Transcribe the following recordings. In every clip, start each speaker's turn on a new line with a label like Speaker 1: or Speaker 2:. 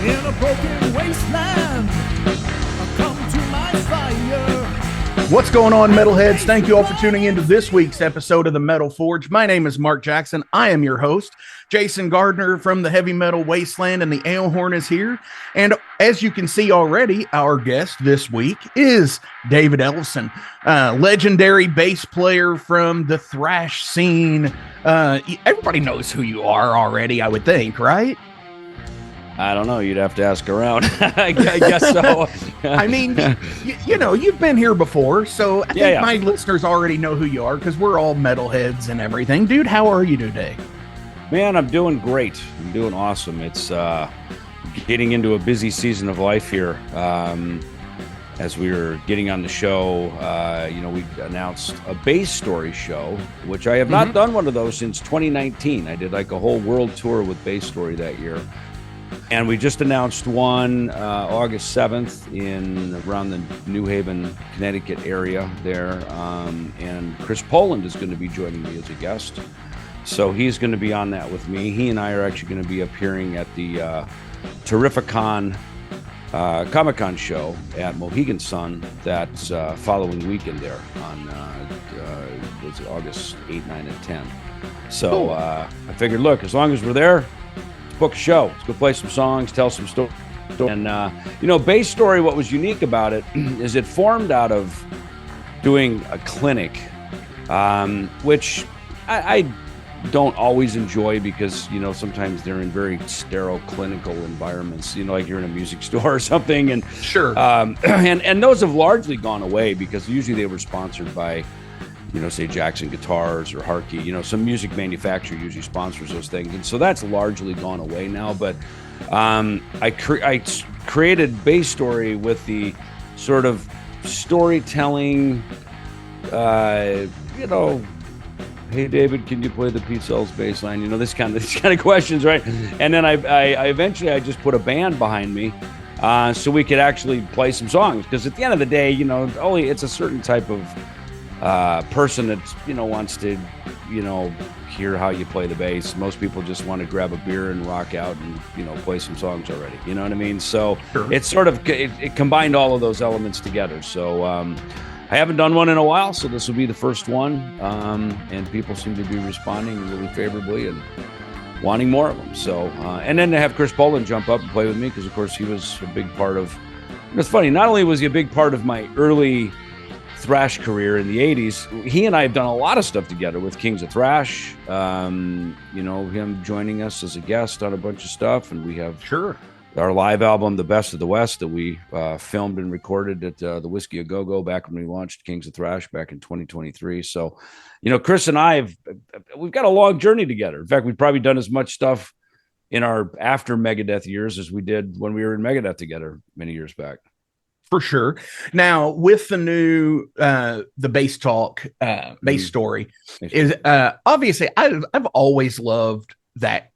Speaker 1: In a broken wasteland, come to my fire.
Speaker 2: What's going on, metalheads? Thank you all for tuning into this week's episode of the Metal Forge. My name is Mark Jackson. I am your host. Jason Gardner from the Heavy Metal Wasteland and the Ale Horn is here. And as you can see already, our guest this week is David Ellefson, legendary bass player from the thrash scene. Everybody knows who you are already, I would think, right?
Speaker 3: I don't know. You'd have to ask around. I guess so.
Speaker 2: I mean, you know, you've been here before, so I think my listeners already know who you are because we're all metalheads and everything. Dude, how are you today?
Speaker 3: Man, I'm doing great. I'm doing awesome. It's getting into a busy season of life here. As we were getting on the show, we announced a bass story show, which I have not done one of those since 2019. I did like a whole world tour with bass story that year. And we just announced one August 7th around the New Haven, Connecticut area there. And Chris Poland is going to be joining me as a guest. So he's going to be on that with me. He and I are actually going to be appearing at the Terrificon Comic-Con show at Mohegan Sun that following weekend there on was it August 8, 9, and 10. So I figured, look, as long as we're there, book a show. Let's go play some songs, tell some stories. And, bass story, what was unique about it is it formed out of doing a clinic, which I don't always enjoy because, sometimes they're in very sterile clinical environments, like you're in a music store or something. And
Speaker 2: sure.
Speaker 3: And those have largely gone away because usually they were sponsored by, say Jackson Guitars or Harkey, some music manufacturer usually sponsors those things. And so that's largely gone away now. But I created Bass Story with the sort of storytelling, hey, David, can you play the Pete Sells bass line? This kind of questions, right? And then I eventually just put a band behind me so we could actually play some songs. Because at the end of the day, only it's a certain type of person that wants to hear how you play the bass. Most people just want to grab a beer and rock out and play some songs already, you know what I mean? So sure. It's sort of it combined all of those elements together. So I haven't done one in a while, so this will be the first one, and people seem to be responding really favorably and wanting more of them. So and then to have Chris Poland jump up and play with me, because of course he was a big part of it's funny, not only was he a big part of my early thrash career in the 80s, he and I have done a lot of stuff together with Kings of Thrash, him joining us as a guest on a bunch of stuff, and we have our live album The Best of the West that we filmed and recorded at the Whiskey A Go-Go back when we launched Kings of Thrash back in 2023. So Chris and I we've got a long journey together. In fact, we've probably done as much stuff in our after Megadeth years as we did when we were in Megadeth together many years back.
Speaker 2: For sure. Now, with the new the Bass Talk Bass Story, is obviously I've always loved that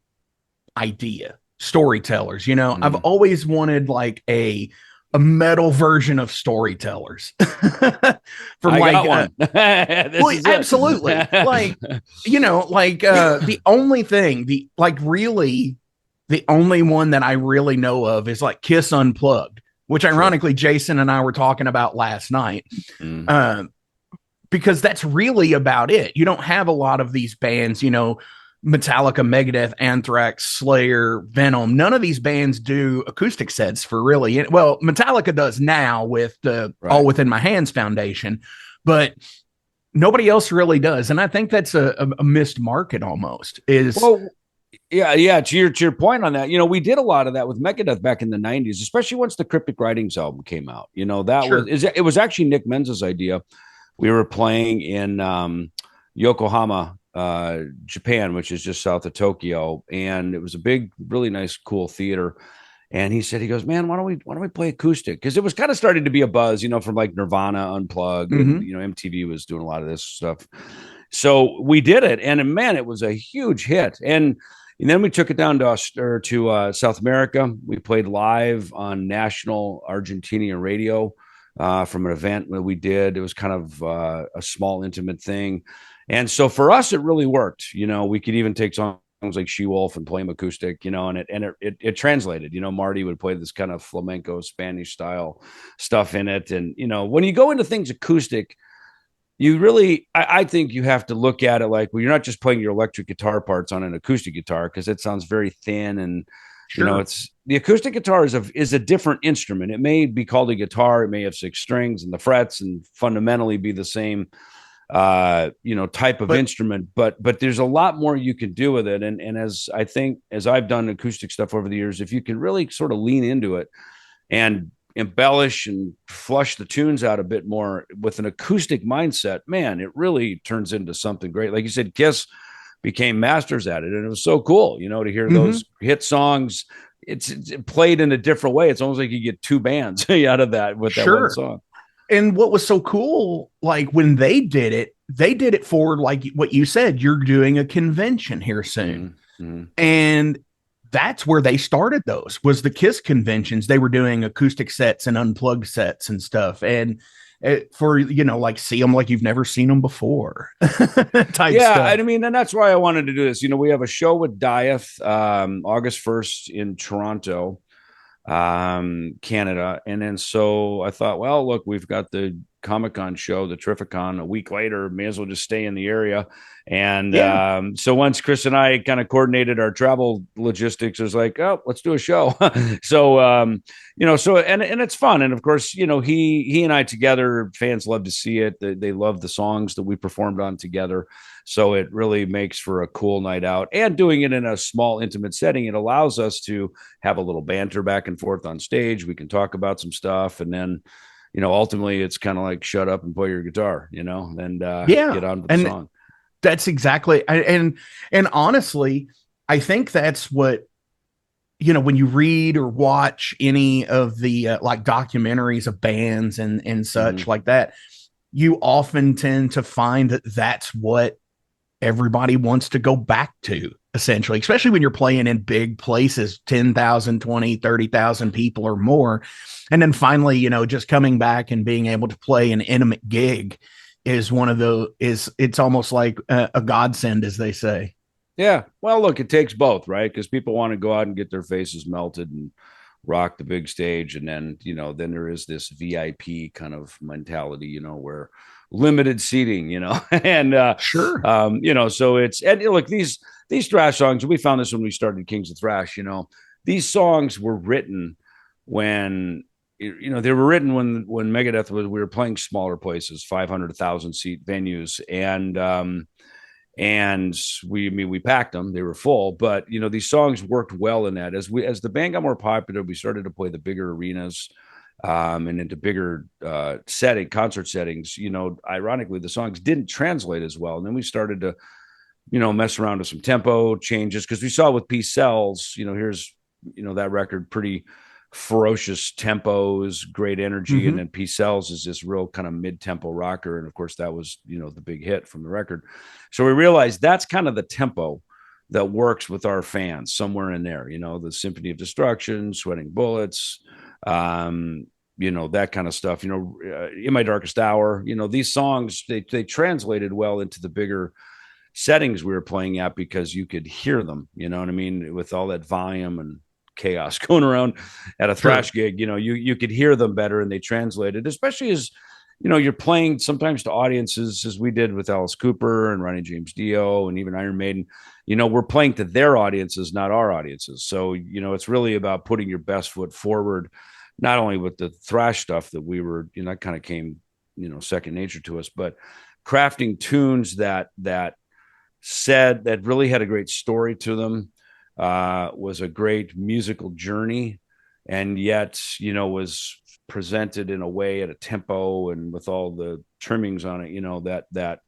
Speaker 2: idea. Storytellers, I've always wanted like a metal version of storytellers.
Speaker 3: Got one.
Speaker 2: Absolutely. The only thing, the only one that I really know of is like Kiss Unplugged, which ironically Jason and I were talking about last night, because that's really about it. You don't have a lot of these bands, Metallica, Megadeth, Anthrax, Slayer, Venom. None of these bands do acoustic sets for really. Well, Metallica does now with the All Within My Hands Foundation, but nobody else really does. And I think that's a missed market almost.
Speaker 3: Yeah. To your point on that, we did a lot of that with Megadeth back in the 90s, especially once the Cryptic Writings album came out. It was actually Nick Menz's idea. We were playing in Yokohama, Japan, which is just south of Tokyo, and it was a big, really nice, cool theater. And he goes, man, why don't we play acoustic? Because it was kind of starting to be a buzz, from like Nirvana Unplugged, and MTV was doing a lot of this stuff. So we did it, and man, it was a huge hit. And then we took it down to South America. We played live on national Argentinian radio from an event that we did. It was kind of a small, intimate thing. And so for us, it really worked. We could even take songs like She Wolf and play them acoustic, and it translated. Marty would play this kind of flamenco Spanish style stuff in it. And, when you go into things acoustic, you really, I think you have to look at it like, well, you're not just playing your electric guitar parts on an acoustic guitar, because it sounds very thin. And,
Speaker 2: Sure.
Speaker 3: it's the acoustic guitar is a different instrument. It may be called a guitar. It may have 6 strings and the frets and fundamentally be the same type of
Speaker 2: But
Speaker 3: instrument, but there's a lot more you can do with it. And as I've done acoustic stuff over the years, if you can really sort of lean into it and embellish and flush the tunes out a bit more with an acoustic mindset, man, it really turns into something great. Like you said, Kiss became masters at it, and it was so cool, to hear those hit songs. It's played in a different way. It's almost like you get 2 bands out of that with that one song.
Speaker 2: And what was so cool, like when they did it for, like what you said, you're doing a convention here soon.
Speaker 3: Mm-hmm.
Speaker 2: And that's where they started those, was the Kiss conventions. They were doing acoustic sets and unplugged sets and stuff. And for, like see them like you've never seen them before. Type
Speaker 3: yeah,
Speaker 2: stuff.
Speaker 3: I mean, and that's why I wanted to do this. We have a show with Dieth August 1st in Toronto, Canada. And then so I thought, well, look, we've got the Comic-Con show, the Terrificon, a week later, may as well just stay in the area. And so once Chris and I kind of coordinated our travel logistics, it was like, oh, let's do a show. So and it's fun. And of course, he and I together, fans love to see it. They love the songs that we performed on together. So it really makes for a cool night out, and doing it in a small, intimate setting, it allows us to have a little banter back and forth on stage. We can talk about some stuff, and then, ultimately it's kind of like, shut up and play your guitar, and get on with the song.
Speaker 2: That's exactly. And honestly, I think that's what, when you read or watch any of the like documentaries of bands and such like that, you often tend to find that that's what everybody wants to go back to, essentially, especially when you're playing in big places, 10,000, 20, 30,000 people or more. And then finally, just coming back and being able to play an intimate gig is one of the, it's almost like a godsend, as they say.
Speaker 3: Yeah. Well, look, it takes both, right? Because people want to go out and get their faces melted and rock the big stage. And then, then there is this VIP kind of mentality, where limited seating, and
Speaker 2: Sure.
Speaker 3: So it's, and look, these thrash songs, we found this when we started Kings of Thrash, these songs were written when, they were written when Megadeth we were playing smaller places, 500, 1,000 seat venues. And we packed them, they were full, but these songs worked well in that. As the band got more popular, we started to play the bigger arenas, and into bigger concert settings. Ironically, the songs didn't translate as well. And then we started to, mess around with some tempo changes, because we saw with Peace Sells, here's, that record, pretty ferocious tempos, great energy. And then Peace Sells is this real kind of mid-tempo rocker. And of course, that was, the big hit from the record. So we realized that's kind of the tempo that works with our fans, somewhere in there, the Symphony of Destruction, Sweating Bullets, that kind of stuff, In My Darkest Hour, these songs, they translated well into the bigger settings we were playing at, because you could hear them, with all that volume and chaos going around at a thrash gig, you could hear them better, and they translated, especially as, you're playing sometimes to audiences, as we did with Alice Cooper and Ronnie James Dio and even Iron Maiden, we're playing to their audiences, not our audiences. So, it's really about putting your best foot forward, not only with the thrash stuff that we were, that kind of came, second nature to us, but crafting tunes that really had a great story to them, was a great musical journey, and yet, was presented in a way at a tempo and with all the trimmings on it, that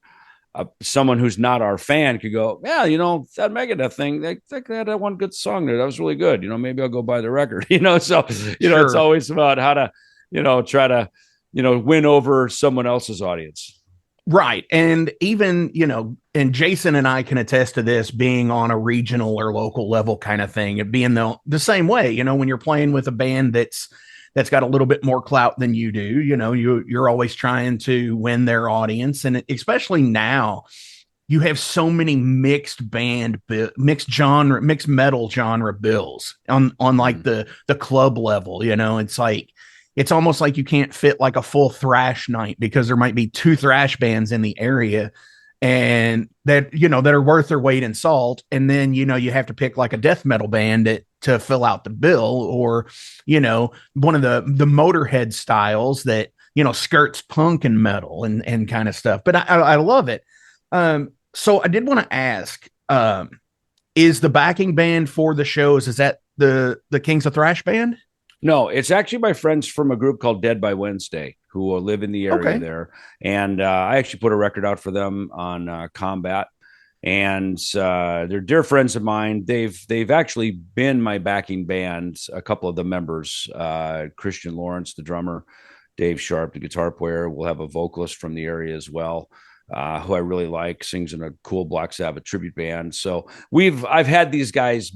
Speaker 3: someone who's not our fan could go, yeah, that Megadeth thing, they had that one good song there, that was really good, maybe I'll go buy the record, so it's always about how to try to win over someone else's audience.
Speaker 2: Right. And even, and Jason and I can attest to this, being on a regional or local level kind of thing, it being the same way, when you're playing with a band that's got a little bit more clout than you do, you're always trying to win their audience. And especially now, you have so many mixed metal genre bills on like the club level. It's like it's almost like you can't fit like a full thrash night because there might be two thrash bands in the area and that are worth their weight in salt. And then, you have to pick like a death metal band to fill out the bill, or, one of the Motorhead styles that, skirts punk and metal and kind of stuff. But I love it. So I did want to ask, is the backing band for the shows, is that the Kings of Thrash band?
Speaker 3: No, it's actually my friends from a group called Dead by Wednesday who live in the area there. And I actually put a record out for them on Combat. And they're dear friends of mine. They've actually been my backing band, a couple of the members, Christian Lawrence, the drummer, Dave Sharp, the guitar player. We'll have a vocalist from the area as well, who I really like, sings in a cool Black Sabbath tribute band. So I've had these guys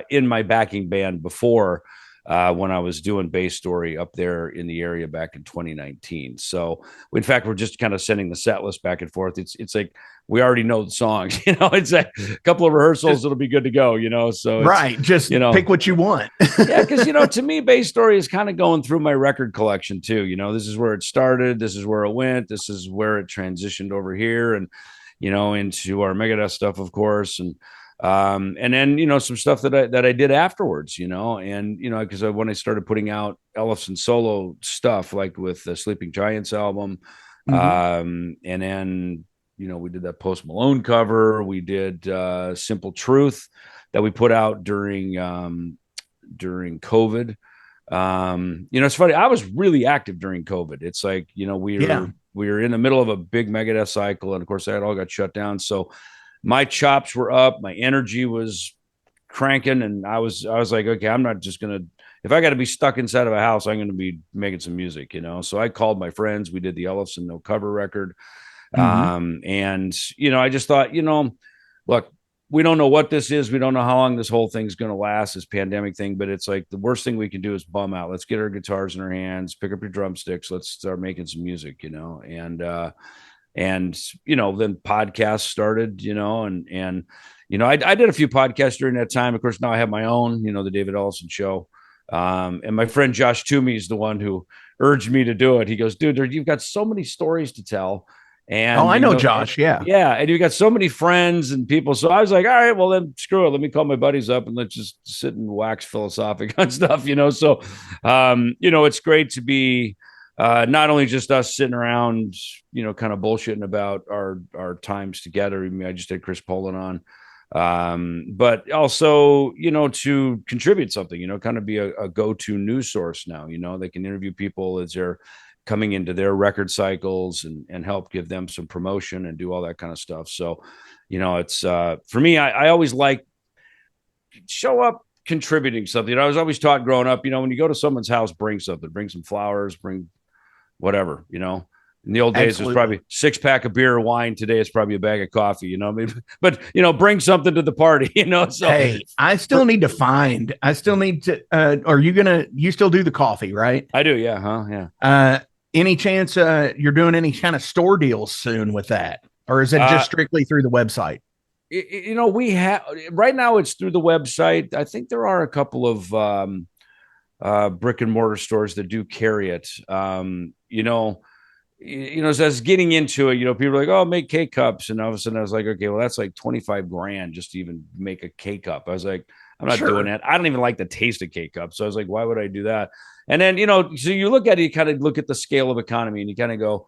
Speaker 3: in my backing band before, when I was doing Bass Story up there in the area back in 2019. So in fact, we're just kind of sending the set list back and forth. It's like we already know the songs, it's a couple of rehearsals, it'll be good to go, so
Speaker 2: right, just pick what you want.
Speaker 3: Yeah, because to me, Bass Story is kind of going through my record collection too. This is where it started, this is where it went, this is where it transitioned over here, and into our Megadeth stuff, of course, and then some stuff that I did afterwards, and because when I started putting out Ellefson solo stuff, like with the Sleeping Giants album, and then we did that Post Malone cover, we did Simple Truth that we put out during COVID. It's funny, I was really active during COVID. It's like we were in the middle of a big Megadeth cycle, and of course that all got shut down, so my chops were up, my energy was cranking, and I was like, okay, I'm not just gonna, if I got to be stuck inside of a house, I'm going to be making some music, So I called my friends. We did the Ellefson no cover record, and I just thought, look, we don't know what this is, we don't know how long this whole thing's going to last, this pandemic thing, but it's like the worst thing we can do is bum out. Let's get our guitars in our hands, pick up your drumsticks, let's start making some music, and then podcasts started, and I did a few podcasts during that time. Of course, now I have my own, the David Ellefson Show, and my friend Josh Toomey is the one who urged me to do it. He goes, dude, you've got so many stories to tell, and
Speaker 2: I know Josh, yeah,
Speaker 3: and you've got so many friends and people. So I was like, all right, well then screw it, let me call my buddies up and let's just sit and wax philosophic on stuff, So it's great to be not only just us sitting around, kind of bullshitting about our times together. I mean, I just had Chris Poland on, but also, to contribute something, kind of be a go-to news source now. They can interview people as they're coming into their record cycles and help give them some promotion and do all that kind of stuff. So, it's for me, I always like show up contributing something. I was always taught growing up, when you go to someone's house, bring something, bring some flowers, bring whatever, in the old days, there's probably 6-pack of beer or wine. Today, it's probably a bag of coffee, but bring something to the party, So
Speaker 2: hey, I still need to, are you still do the coffee, right?
Speaker 3: I do. Yeah. Yeah.
Speaker 2: Any chance, you're doing any kind of store deals soon with that? Or is it just strictly through the website?
Speaker 3: We have right now it's through the website. I think there are a couple of brick and mortar stores that do carry it. As I was getting into it, people are like, oh, make K-cups. And all of a sudden I was like, okay, well, that's like 25 grand just to even make a K-cup. I was like, I'm not doing that. I don't even like the taste of K-cup. So I was like, why would I do that? And then, so you look at it, you kind of look at the scale of economy and you kind of go,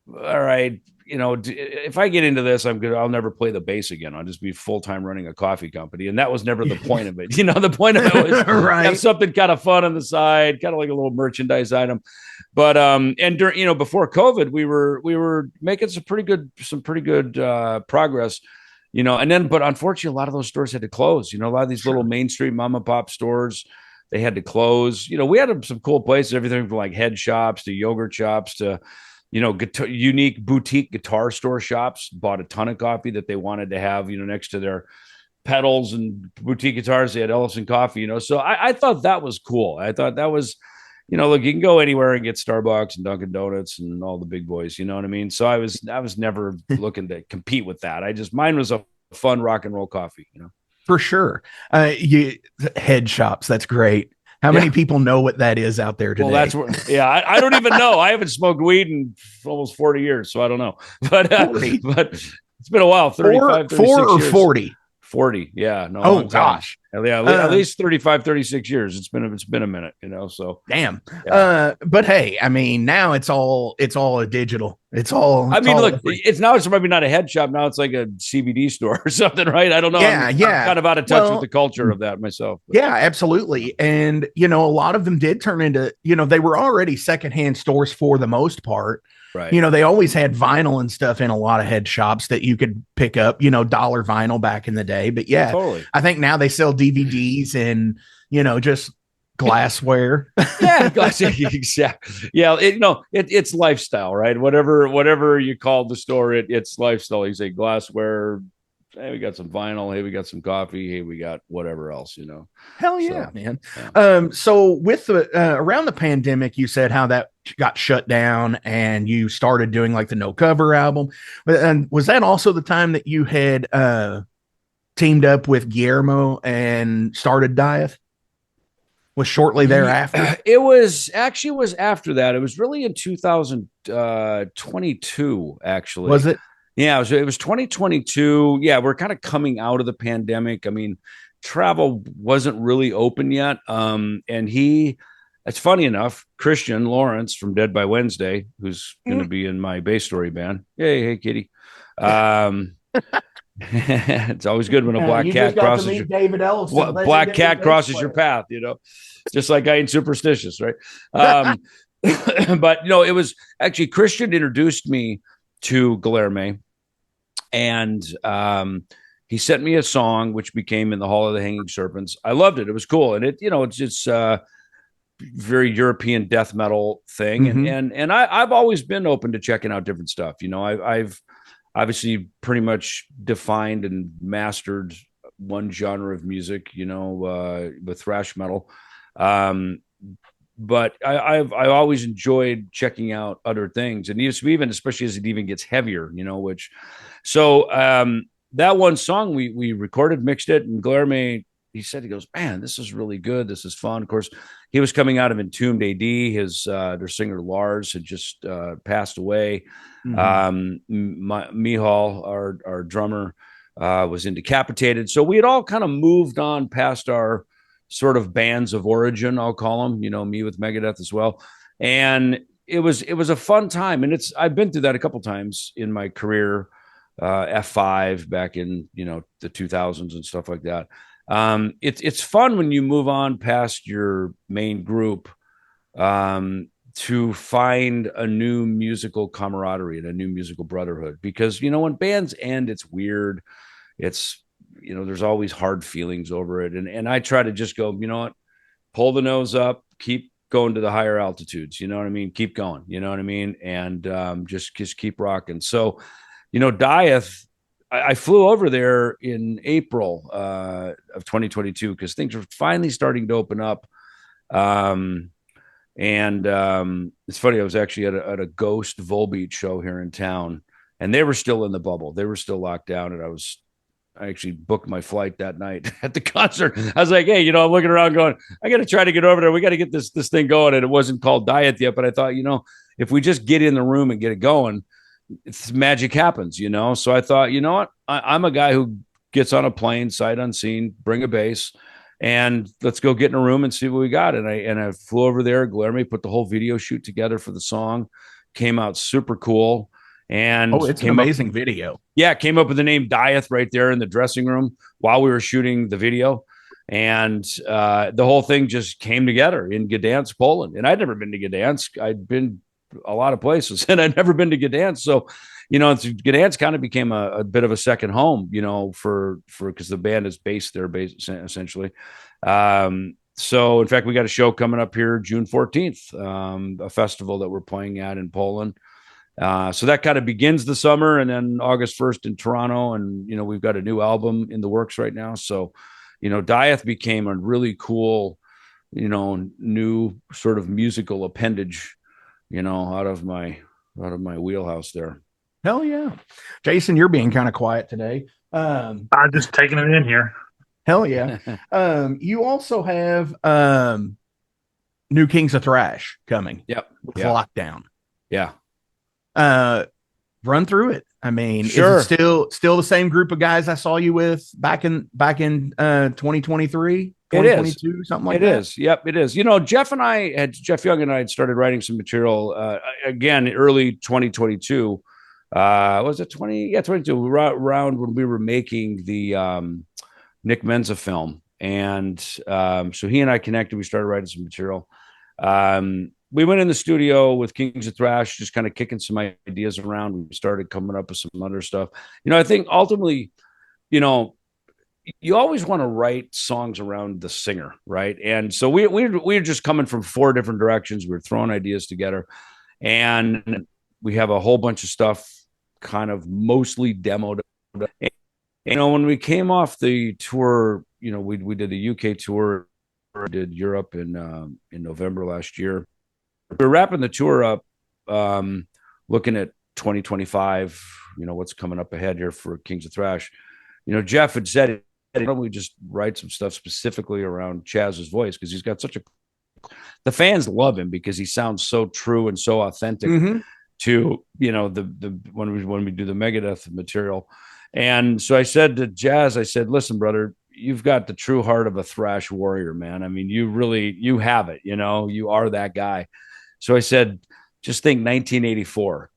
Speaker 3: all right, if I get into this, I'll never play the bass again. I'll just be full-time running a coffee company. And that was never the point of it. The point of it was
Speaker 2: right.
Speaker 3: Have something kind of fun on the side, kind of like a little merchandise item. But, and during, before COVID, we were making some pretty good progress, and then, but unfortunately, a lot of those stores had to close, a lot of these little Main Street mom and pop stores, they had to close. We had some cool places, everything from like head shops to yogurt shops to, unique boutique guitar store shops. Bought a ton of coffee that they wanted to have, next to their pedals and boutique guitars. They had Ellefson coffee, So I thought that was cool. I thought that was, look, you can go anywhere and get Starbucks and Dunkin' Donuts and all the big boys, you know what I mean? So I was never looking to compete with that. Mine was a fun rock and roll coffee,
Speaker 2: For sure. You head shops, that's great. How many people know what that is out there today?
Speaker 3: Well, that's where, I don't even know. I haven't smoked weed in almost 40 years, so I don't know. But but it's been a while, 35, 36
Speaker 2: 4 or
Speaker 3: years.
Speaker 2: 40?
Speaker 3: 40, yeah. No,
Speaker 2: oh gosh.
Speaker 3: Yeah, at least 35, 36 years. It's been a minute, so.
Speaker 2: Damn.
Speaker 3: Yeah.
Speaker 2: But hey, I mean, now it's all a digital. It's all.
Speaker 3: Look, it's probably not a head shop. Now it's like a CBD store or something, right? I don't know. I'm kind of out of touch with the culture of that myself. But.
Speaker 2: Yeah, absolutely. And, a lot of them did turn into, they were already secondhand stores for the most part.
Speaker 3: Right.
Speaker 2: They always had vinyl and stuff in a lot of head shops that you could pick up, dollar vinyl back in the day. But yeah,
Speaker 3: totally.
Speaker 2: I think now they sell DVDs and, just glassware.
Speaker 3: Yeah, exactly. Yeah, it's lifestyle, right? Whatever you call the store, it's lifestyle. You say glassware. Hey, we got some vinyl. Hey, we got some coffee. Hey, we got whatever else,
Speaker 2: Hell yeah,
Speaker 3: so,
Speaker 2: man.
Speaker 3: Yeah.
Speaker 2: So with the around the pandemic, you said how that got shut down and you started doing like the no cover album. And was that also the time that you had teamed up with Guillermo and started Dieth? Was shortly thereafter?
Speaker 3: It was after that. It was really in 2022, actually.
Speaker 2: Was it?
Speaker 3: Yeah, it was 2022. Yeah, we're kind of coming out of the pandemic. I mean, travel wasn't really open yet. And it's funny enough, Christian Lawrence from Dead by Wednesday, who's going to be in my bass story band. Hey, Kitty. It's always good when a black cat crosses your
Speaker 2: David Ellefson.
Speaker 3: Black cat crosses your path, just like I ain't superstitious, right? But it was actually Christian introduced me to Guillermo, and he sent me a song which became In the Hall of the Hanging Serpents. I loved it. It was cool, and it's very European death metal thing, and I've always been open to checking out different stuff. I've obviously pretty much defined and mastered one genre of music, with thrash metal. But I've always enjoyed checking out other things, and even especially as it even gets heavier, that one song we recorded, mixed it, and Guillermo, he goes, man, this is really good. This is fun. Of course, he was coming out of Entombed AD. His their singer Lars had just passed away. Mihal, our drummer, was incapacitated. So we had all kind of moved on past our sort of bands of origin, I'll call them, me with Megadeth as well. And it was a fun time. And I've been through that a couple times in my career, F5 back in, the 2000s and stuff like that. It's fun when you move on past your main group, to find a new musical camaraderie and a new musical brotherhood, because, when bands end, it's weird. It's, there's always hard feelings over it. And I try to just go, pull the nose up, keep going to the higher altitudes. You know what I mean? Keep going, you know what I mean? And, just keep rocking. So, Dieth, I flew over there in April, of 2022, because things were finally starting to open up. And it's funny, I was actually at a Ghost Volbeat show here in town, and they were still in the bubble. They were still locked down, and I actually booked my flight that night at the concert. I was like, hey, I'm looking around going, I got to try to get over there. We got to get this thing going. And it wasn't called Dieth yet, but I thought, if we just get in the room and get it going, magic happens, So I thought, you know what? I'm a guy who gets on a plane, sight unseen, bring a bass, and let's go get in a room and see what we got. And I flew over there. Guillermo put the whole video shoot together for the song. Came out super cool. And
Speaker 2: it's an amazing video.
Speaker 3: Yeah, came up with the name Dieth right there in the dressing room while we were shooting the video. And the whole thing just came together in Gdansk, Poland. And I'd never been to Gdansk. I'd been a lot of places, and I'd never been to Gdansk. So, Gdansk kind of became a bit of a second home, because the band is based there, essentially. So, in fact, we got a show coming up here June 14th, a festival that we're playing at in Poland. So that kind of begins the summer, and then August 1st in Toronto. And, we've got a new album in the works right now. So, Dieth became a really cool new sort of musical appendage, out of my wheelhouse there.
Speaker 2: Hell yeah. Jason, you're being kind of quiet today.
Speaker 4: I'm just taking it in here.
Speaker 2: Hell yeah. You also have New Kings of Thrash coming.
Speaker 3: Yep.
Speaker 2: With Lockdown.
Speaker 3: Yeah.
Speaker 2: Run through it. I mean,
Speaker 3: sure.
Speaker 2: Is it still the same group of guys I saw you with back in 2023, 2022, something like that?
Speaker 3: It is. Yep, it is. Jeff Young and I had started writing some material again early 2022. Was it 20? Yeah, 22. Around when we were making the Nick Menza film, and so he and I connected. We started writing some material. We went in the studio with Kings of Thrash, just kind of kicking some ideas around. We started coming up with some other stuff. I think ultimately, you always want to write songs around the singer, right? And so we were just coming from 4 different directions. We were throwing ideas together, and we have a whole bunch of stuff kind of mostly demoed. And, when we came off the tour, we did the UK tour, did Europe in November last year. We're wrapping the tour up, looking at 2025, what's coming up ahead here for Kings of Thrash. Jeff had said, why don't we just write some stuff specifically around Chaz's voice? Because he's got the fans love him because he sounds so true and so authentic to, when we do the Megadeth material. And so I said to Jazz, listen, brother, you've got the true heart of a thrash warrior, man. I mean, you have it, you are that guy. So I said, just think 1984,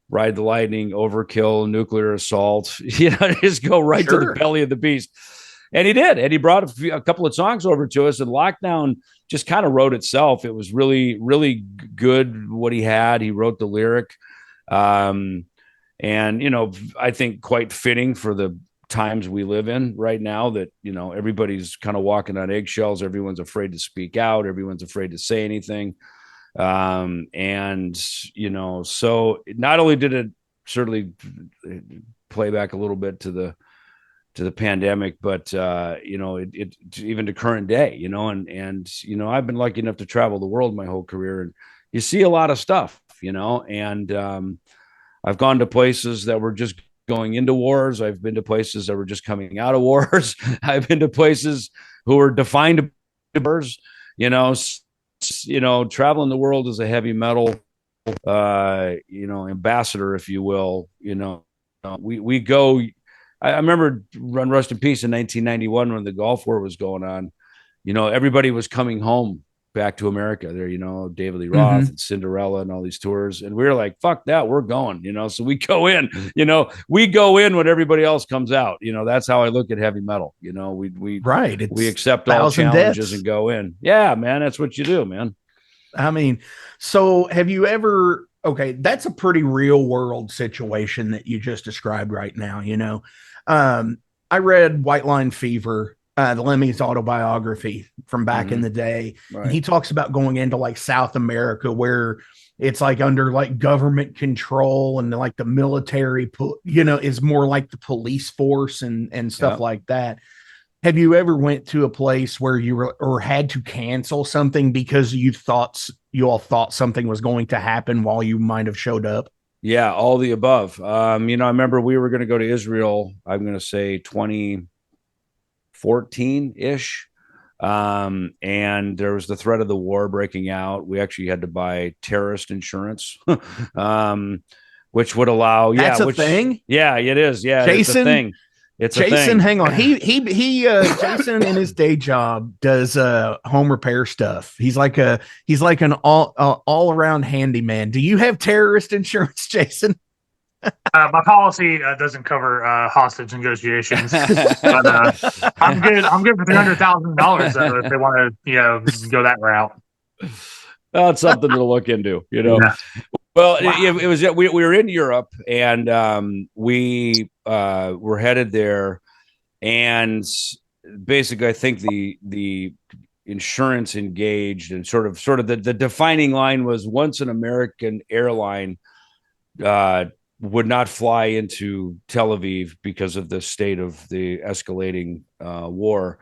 Speaker 3: Ride the Lightning, Overkill, Nuclear Assault, just go right to the belly of the beast. And he did. And he brought a couple of songs over to us, and Lockdown just kind of wrote itself. It was really, really good what he had. He wrote the lyric. And, I think quite fitting for the times we live in right now, that, everybody's kind of walking on eggshells. Everyone's afraid to speak out. Everyone's afraid to say anything. So not only did it certainly play back a little bit to the pandemic, but it even to current day, and I've been lucky enough to travel the world my whole career, and you see a lot of stuff, and I've gone to places that were just going into wars. I've been to places that were just coming out of wars. I've been to places who were defined by wars, traveling the world as a heavy metal, ambassador, if you will. We go. I remember Run Rust in Peace in 1991 when the Gulf War was going on. Everybody was coming home back to America. There, David Lee Roth and Cinderella and all these tours, and we were like, "Fuck that, we're going." So we go in. We go in when everybody else comes out. That's how I look at heavy metal. We accept all challenges and go in. Yeah, man, that's what you do, man.
Speaker 2: I mean, so have you ever? Okay, that's a pretty real world situation that you just described right now. I read White Line Fever, the Lemmy's autobiography from back in the day. Right. And he talks about going into like South America where it's like under like government control, and like the military, is more like the police force and stuff like that. Have you ever went to a place where you were or had to cancel something because you all thought something was going to happen while you might have showed up?
Speaker 3: Yeah, all the above. I remember we were going to go to Israel, I'm going to say 2014-ish. And there was the threat of the war breaking out. We actually had to buy terrorist insurance, which would allow.
Speaker 2: That's a thing?
Speaker 3: Yeah, it is. Yeah,
Speaker 2: Jason,
Speaker 3: it's a thing.
Speaker 2: Jason, hang on. He Jason in his day job does home repair stuff. He's like an all around handyman. Do you have terrorist insurance, Jason?
Speaker 4: My policy doesn't cover hostage negotiations, but I'm good. I'm good for $300,000 if they want to, go that route.
Speaker 3: That's something to look into, Yeah. Well, wow. It was we were in Europe, and we were headed there, and basically, I think the insurance engaged, and sort of the defining line was once an American airline would not fly into Tel Aviv because of the state of the escalating war.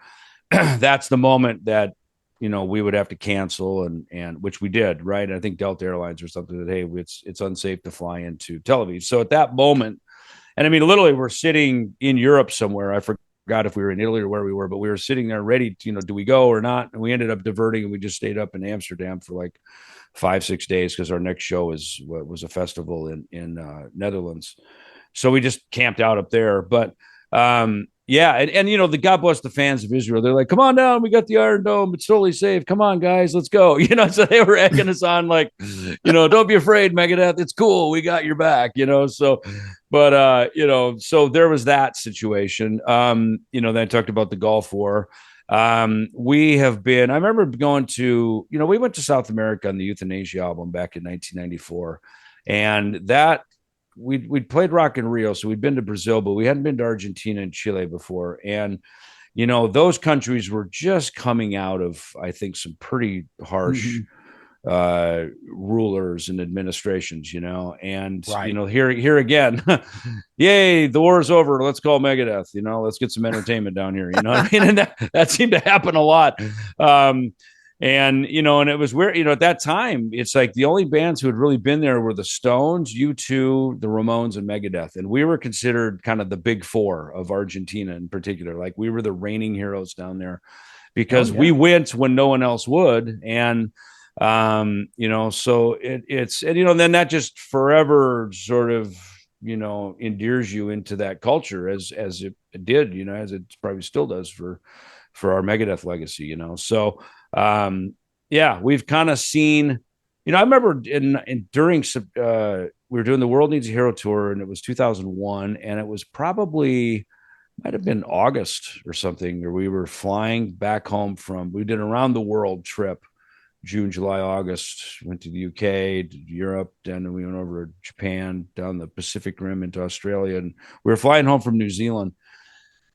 Speaker 3: That's the moment that we would have to cancel and which we did, right? I think Delta Airlines or something that, hey, it's unsafe to fly into Tel Aviv. So at that moment, and I mean, literally, we're sitting in Europe somewhere. I forgot if we were in Italy or where we were, but we were sitting there ready to, do we go or not? And we ended up diverting, and we just stayed up in Amsterdam for like 5-6 days because our next show was a festival in Netherlands. So we just camped out up there. But yeah, and the God bless the fans of Israel. They're like, come on down, we got the Iron Dome, it's totally safe. Come on, guys, let's go. So they were egging us on, like, don't be afraid, Megadeth. It's cool, we got your back. So, but so there was that situation. Then I talked about the Gulf War. We have been. I remember going to, we went to South America on the Euthanasia album back in 1994, and that. We'd played Rock in Rio, so we'd been to Brazil, but we hadn't been to Argentina and Chile before. And, those countries were just coming out of, I think, some pretty harsh rulers and administrations, and,
Speaker 2: Right.
Speaker 3: here again, yay, the war is over. Let's call Megadeth, let's get some entertainment down here. You know what I mean? And that seemed to happen a lot. And and it was weird, at that time, it's like the only bands who had really been there were the Stones, U2, the Ramones, and Megadeth. And we were considered kind of the big four of Argentina in particular. Like, we were the reigning heroes down there because we went when no one else would. And, so it's, and, then that just forever sort of, endears you into that culture as it did, as it probably still does for our Megadeth legacy, So, yeah, we've kind of seen, I remember during we were doing the World Needs a Hero tour, and it was 2001, and it was probably might have been August or something, or we were flying back home we did an around the world trip, June, July, August, went to the UK, to Europe, then we went over to Japan, down the Pacific Rim into Australia, and we were flying home from New Zealand.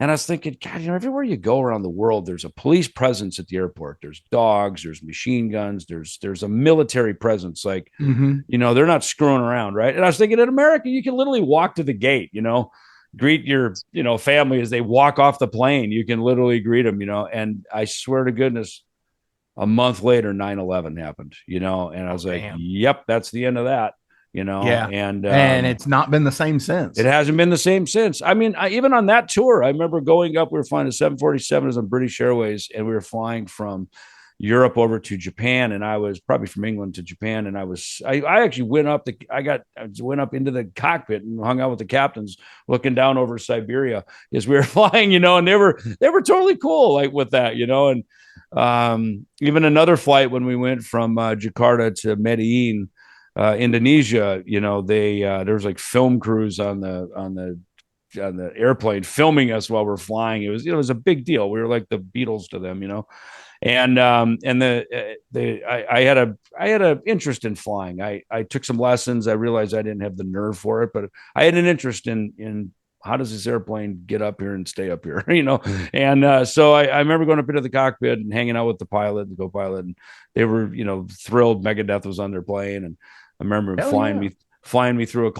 Speaker 3: And I was thinking, God, everywhere you go around the world, there's a police presence at the airport. There's dogs, there's machine guns, there's a military presence. Like, they're not screwing around, right? And I was thinking, in America, you can literally walk to the gate, greet your, family as they walk off the plane. You can literally greet them, And I swear to goodness, a month later, 9/11 happened, and I was like, yep, that's the end of that. And
Speaker 2: it's not been the same since.
Speaker 3: It hasn't been the same since. I mean, even on that tour, I remember going up, we were flying a 747 on British Airways, and we were flying from Europe over to Japan, and I was probably from England to Japan, and I actually went up into the cockpit and hung out with the captains, looking down over Siberia as we were flying, and they were totally cool, like, with that, and even another flight when we went from Jakarta to Medellin, Indonesia, there was like film crews on the airplane filming us while we're flying. It was a big deal. We were like the Beatles to them, and I had a interest in flying. I took some lessons. I realized I didn't have the nerve for it, but I had an interest in how does this airplane get up here and stay up here, And so I remember going up into the cockpit and hanging out with the pilot, the co-pilot, and they were, thrilled Megadeth was on their plane. And I remember flying us through a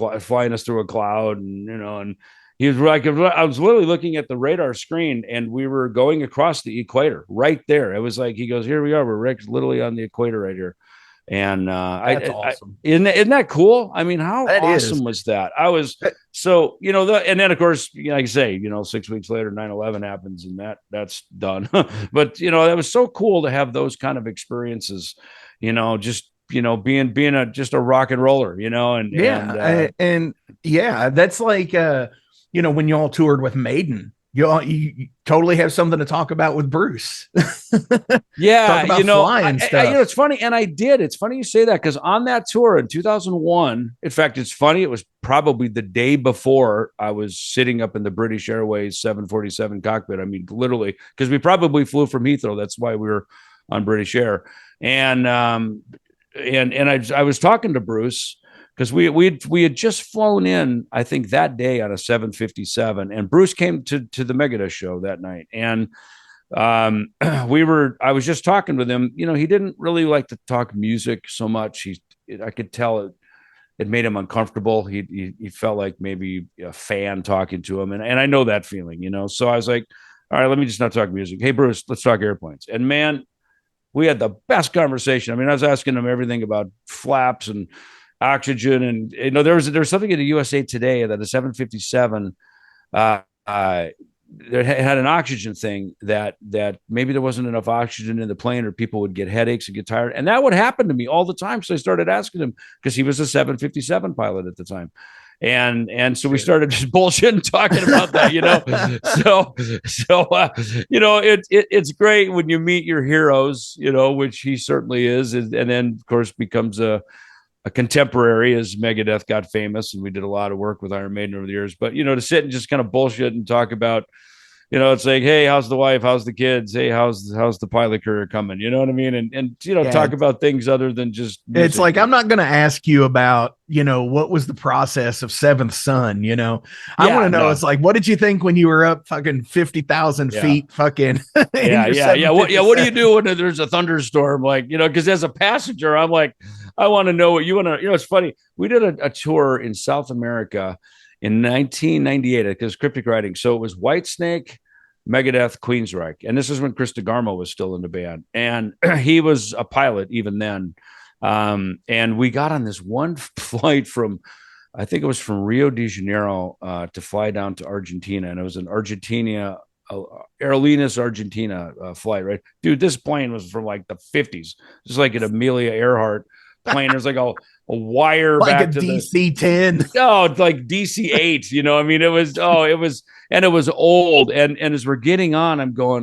Speaker 3: cloud, and, and he was like, I was literally looking at the radar screen, and we were going across the equator right there. It was like, he goes, here we are. We're literally on the equator right here. And
Speaker 2: that's awesome.
Speaker 3: Isn't that cool? I mean, how awesome was that? I was so, and then of course, like I say, 6 weeks later, 9/11 happens, and that's done. But that was so cool to have those kind of experiences, just being just a rock and roller,
Speaker 2: and that's like when y'all toured with Maiden. You totally have something to talk about with Bruce.
Speaker 3: Yeah,
Speaker 2: talk about flying stuff.
Speaker 3: It's funny, and I did. It's funny you say that, because on that tour in 2001, in fact, it's funny. It was probably the day before I was sitting up in the British Airways 747 cockpit. I mean, literally, because we probably flew from Heathrow. That's why we were on British Air, and I was talking to Bruce, because we had just flown in, I think, that day on a 757, and Bruce came to the Megadeth show that night, and I was just talking with him. He didn't really like to talk music so much. I could tell it made him uncomfortable. He felt like maybe a fan talking to him, and I know that feeling, So I was like, all right, let me just not talk music. Hey, Bruce, let's talk airplanes. And man, we had the best conversation. I mean, I was asking him everything about flaps and oxygen, and there was something in the USA Today that a 757 there had an oxygen thing that maybe there wasn't enough oxygen in the plane, or people would get headaches and get tired, and that would happen to me all the time. So I started asking him, because he was a 757 pilot at the time. And so we started just bullshitting, talking about that, it's great when you meet your heroes, which he certainly is. And then of course becomes a contemporary as Megadeth got famous, and we did a lot of work with Iron Maiden over the years. But, to sit and just kind of bullshit and talk about, it's like, hey, how's the wife? How's the kids? Hey, how's the pilot career coming? You know what I mean? And talk about things other than just music.
Speaker 2: It's like, I'm not going to ask you about, what was the process of Seventh Son, I want to know. It's like, what did you think when you were up fucking 50,000 feet fucking?
Speaker 3: Yeah. What do you do when there's a thunderstorm? Like, because as a passenger, I'm like, I want to know what you want to, it's funny. We did a tour in South America in 1998, because Cryptic Writing. So it was Whitesnake, Megadeth, Queensryche. And this is when Chris DeGarmo was still in the band. And he was a pilot even then. And we got on this one flight I think it was from Rio de Janeiro to fly down to Argentina. And it was an Aerolíneas Argentina flight, right? Dude, this plane was from like the 50s, just like an Amelia Earhart plane. There's like a wire
Speaker 2: like
Speaker 3: back
Speaker 2: a
Speaker 3: to
Speaker 2: DC-10.
Speaker 3: It's like DC-8. I mean, it was old. And as we're getting on,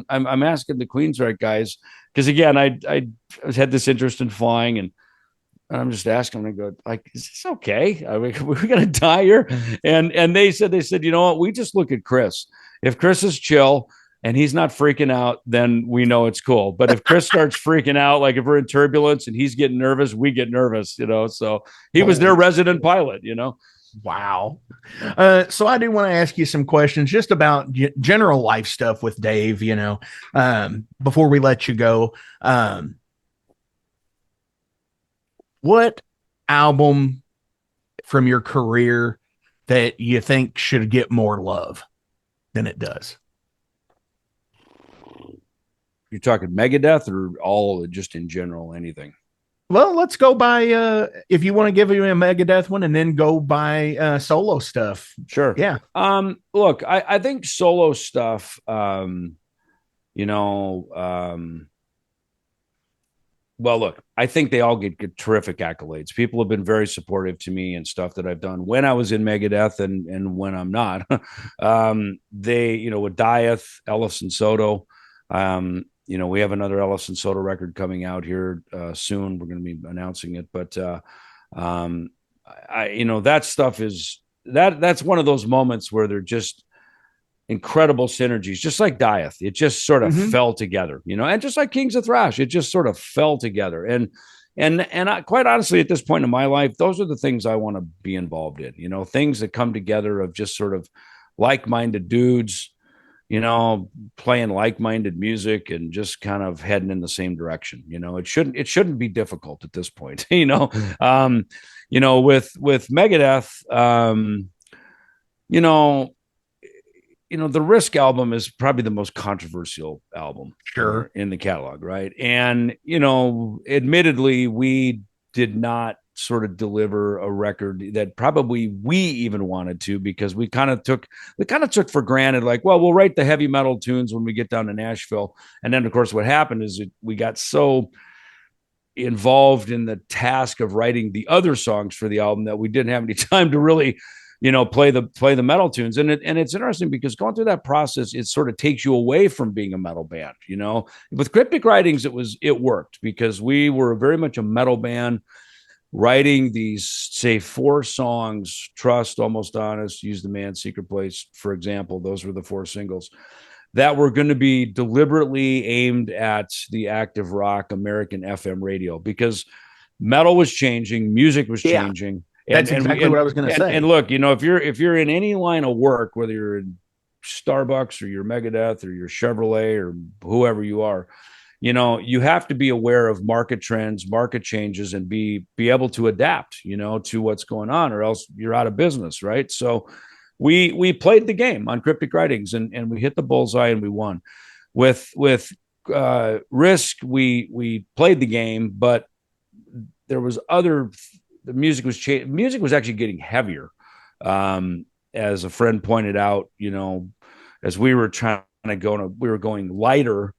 Speaker 3: I'm asking the Queensryche guys, because again, I had this interest in flying, and I'm just asking them, I go, like, is this okay? Are we gonna die here? And they said, you know what? We just look at Chris. If Chris is chill and he's not freaking out, then we know it's cool. But if Chris starts freaking out, like if we're in turbulence and he's getting nervous, we get nervous, So he was their resident pilot,
Speaker 2: Wow. So I do want to ask you some questions just about general life stuff with Dave, before we let you go. What album from your career that you think should get more love than it does?
Speaker 3: You're talking Megadeth or all just in general, anything?
Speaker 2: Well, let's go by if you want to give you a Megadeth one, and then go by solo stuff.
Speaker 3: Sure.
Speaker 2: Yeah.
Speaker 3: Look, I think solo stuff, well, look, I think they all get terrific accolades. People have been very supportive to me and stuff that I've done when I was in Megadeth and when I'm not. They, with Dieth, Ellefson Soto, we have another Ellefson Soto record coming out here soon. We're going to be announcing it, but that stuff that's one of those moments where they're just incredible synergies, just like Dieth. It just sort of fell together, and just like Kings of Thrash, it just sort of fell together. And I, quite honestly, at this point in my life, those are the things I want to be involved in, things that come together of just sort of like-minded dudes, playing like-minded music and just kind of heading in the same direction. It shouldn't be difficult at this point, with Megadeth, the Risk album is probably the most controversial album in the catalog, right? And, admittedly, we did not sort of deliver a record that probably we even wanted to, because we kind of took for granted, like, well, we'll write the heavy metal tunes when we get down to Nashville. And then, of course, what happened is we got so involved in the task of writing the other songs for the album that we didn't have any time to really play the metal tunes. And it's interesting because going through that process, it sort of takes you away from being a metal band. With Cryptic Writings, it worked because we were very much a metal band writing these, say, 4 songs: Trust, Almost Honest, Use the Man, Secret Place, for example. Those were the 4 singles that were going to be deliberately aimed at the active rock American FM radio, because metal was changing, music was changing.
Speaker 2: That's exactly what I was going to say.
Speaker 3: And look, if you're in any line of work, whether you're in Starbucks or you're Megadeth or you're Chevrolet or whoever you are, you have to be aware of market trends, market changes, and be able to adapt, to what's going on, or else you're out of business, right? So we played the game on Cryptic Writings, and we hit the bullseye and we won. With Risk, we played the game, but there was the music was music was actually getting heavier. As a friend pointed out, as we were trying to we were going lighter,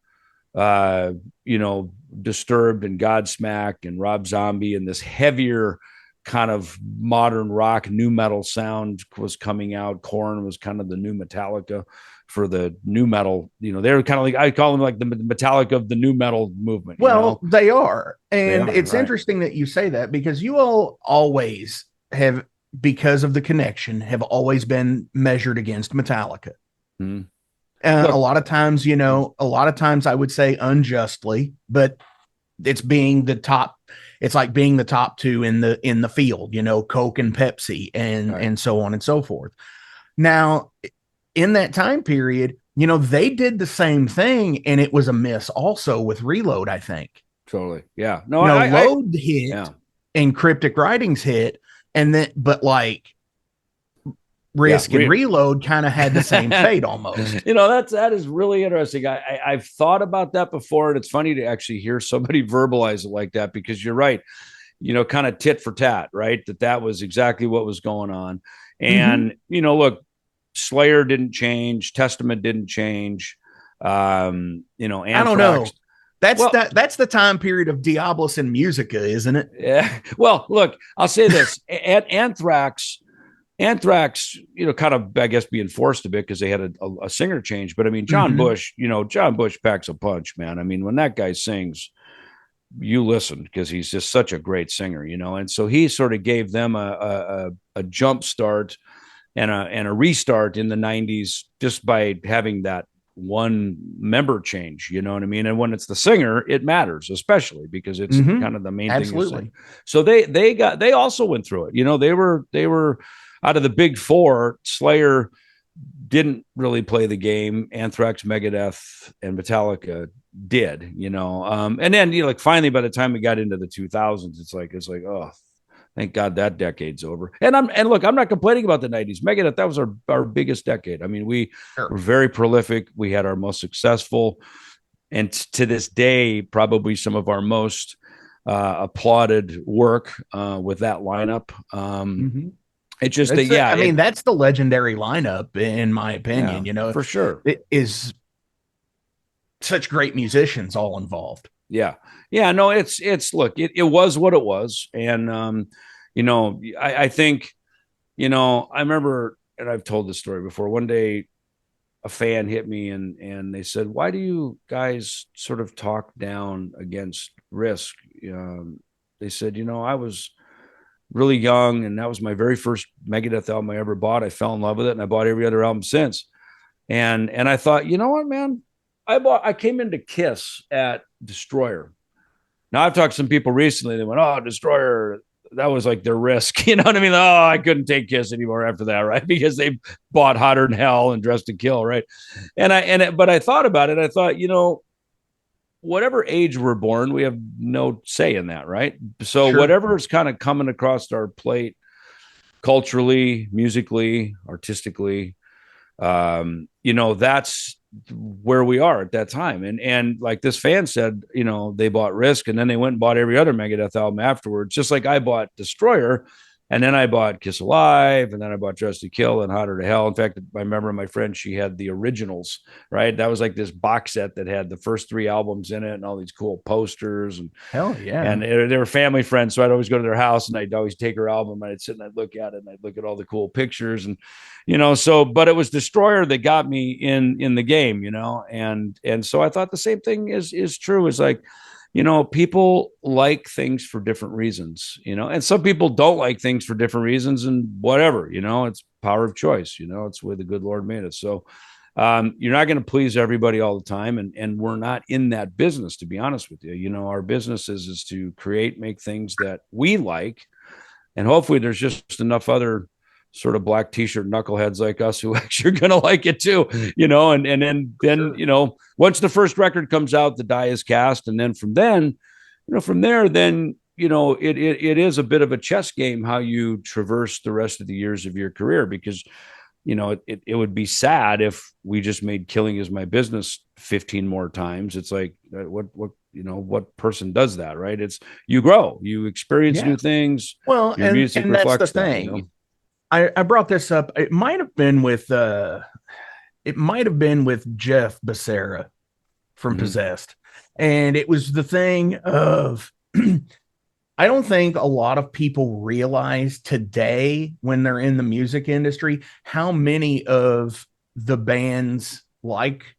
Speaker 3: Disturbed and Godsmack and Rob Zombie, and this heavier kind of modern rock new metal sound was coming out. Korn was kind of the new Metallica for the new metal. They were kind of like, I call them like the Metallica of the new metal movement.
Speaker 2: Well, they are. And it's
Speaker 3: right.
Speaker 2: interesting that you say that, because you all always have, because of the connection, have always been measured against Metallica.
Speaker 3: Mm-hmm.
Speaker 2: A lot of times, I would say unjustly, but it's being the top. It's like being the top two in the field, Coke and Pepsi and so on and so forth. Now, in that time period, they did the same thing, and it was a miss also with Reload, I think.
Speaker 3: Totally. Yeah. No,
Speaker 2: Load hit and Cryptic Writings hit, and then, but like Risk and Reload kind of had the same fate almost.
Speaker 3: That is really interesting. I've thought about that before, and it's funny to actually hear somebody verbalize it like that, because you're right. Kind of tit for tat, right? That was exactly what was going on. And, look, Slayer didn't change. Testament didn't change. Anthrax.
Speaker 2: I don't know. That's the time period of Diabolus and Musica, isn't it?
Speaker 3: Yeah. Well, look, I'll say this. Anthrax, kind of, I guess, being forced a bit because they had a singer change. But I mean, John Bush, John Bush packs a punch, man. I mean, when that guy sings, you listen, because he's just such a great singer, And so he sort of gave them a jump start and a restart in the 90s just by having that one member change, you know what I mean? And when it's the singer, it matters, especially because it's kind of the main thing. So they also went through it. They were out of the big four. Slayer didn't really play the game. Anthrax, Megadeth, and Metallica did, and then finally by the time we got into the 2000s, it's like, oh, thank God that decade's over. And look, I'm not complaining about the 90s. Megadeth, that was our biggest decade. I mean, we were very prolific. We had our most successful, and to this day, probably some of our most applauded work with that lineup. It's just
Speaker 2: that's the legendary lineup, in my opinion.
Speaker 3: For sure,
Speaker 2: it is such great musicians all involved.
Speaker 3: Yeah. No, it's look, it was what it was. And, I think, I remember, and I've told this story before, one day a fan hit me and they said, why do you guys sort of talk down against Risk? They said, I was really young, and that was my very first Megadeth album I ever bought. I fell in love with it, and I bought every other album since. And I thought, you know what, man? I came into Kiss at Destroyer. Now, I've talked to some people recently. They went, "Oh, Destroyer, that was like their Risk." You know what I mean? Oh, I couldn't take Kiss anymore after that, right? Because they bought Hotter Than Hell and Dressed to Kill, right? But I thought about it. I thought, whatever age we're born, we have no say in that, right? So whatever is kind of coming across our plate, culturally, musically, artistically, that's where we are at that time. And like this fan said, they bought Risk, and then they went and bought every other Megadeth album afterwards, just like I bought Destroyer, and then I bought Kiss Alive, and then I bought Dressed to Kill and Hotter to Hell. In fact, I remember my friend, she had the originals, right? That was like this box set that had the first 3 albums in it and all these cool posters. And
Speaker 2: hell yeah.
Speaker 3: And they were family friends, so I'd always go to their house, and I'd always take her album, and I'd sit and I'd look at it, and I'd look at all the cool pictures. And but it was Destroyer that got me in the game, and so I thought the same thing is true. Is like, people like things for different reasons, and some people don't like things for different reasons, and whatever, it's power of choice, it's the way the good Lord made it. So you're not going to please everybody all the time. And we're not in that business, to be honest with you. Our business is to make things that we like. And hopefully there's just enough other sort of black t-shirt knuckleheads like us who actually are going to like it too, and then once the first record comes out, the die is cast. And then from there, it is a bit of a chess game, how you traverse the rest of the years of your career, because it would be sad if we just made Killing Is My Business 15 more times. It's like, what person does that, right? It's, you grow, you experience new things.
Speaker 2: Well,
Speaker 3: your music
Speaker 2: and that's the
Speaker 3: reflects that,
Speaker 2: thing. I brought this up. It might have been with Jeff Becerra from Possessed. And it was the thing of I don't think a lot of people realize today when they're in the music industry how many of the bands like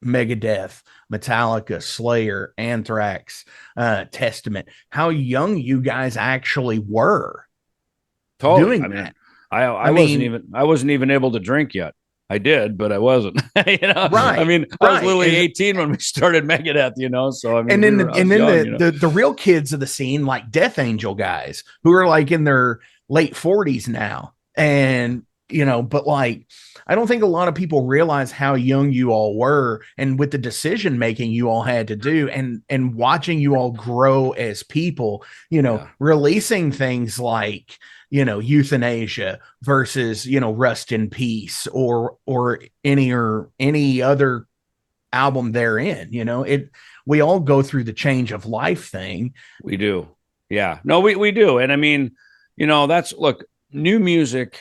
Speaker 2: Megadeth, Metallica, Slayer, Anthrax, Testament, how young you guys actually were doing that.
Speaker 3: I wasn't even able to drink yet. I did, but I wasn't. Right. I mean, I was literally 18 when we started Megadeth, So I mean,
Speaker 2: the real kids of the scene, like Death Angel guys, who are like in their late 40s now, and but like, I don't think a lot of people realize how young you all were, and with the decision making you all had to do, and watching you all grow as people, releasing things like Euthanasia versus Rust in Peace or any other album therein. We all go through the change of life thing.
Speaker 3: We do. Yeah. No, we do. And I mean, look, new music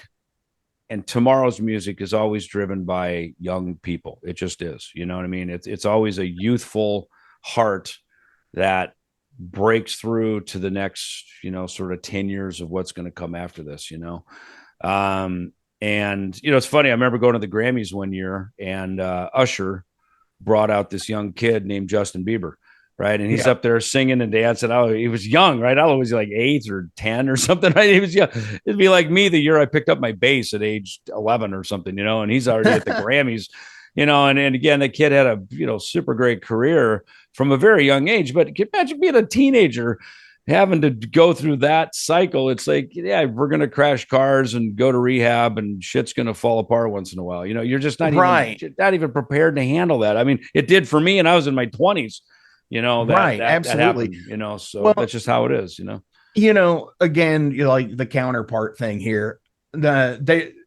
Speaker 3: and tomorrow's music is always driven by young people. It just is. You know what I mean? It's always a youthful heart that breaks through to the next, sort of 10 years of what's going to come after this, and it's funny. I remember going to the Grammys one year, and Usher brought out this young kid named Justin Bieber, right? And he's up there singing and dancing. He was young, right? I was like 8 or 10 or something, right? He was young. It'd be like me the year I picked up my bass at age 11 or something, and he's already at the Grammys, and again, the kid had a, super great career from a very young age. But can you imagine being a teenager having to go through that cycle? It's like, we're going to crash cars and go to rehab and shit's going to fall apart once in a while. You're just not not even prepared to handle that. I mean, it did for me, and I was in my 20s, that
Speaker 2: absolutely.
Speaker 3: That happened, so that's just how it is,
Speaker 2: Again, like the counterpart thing here,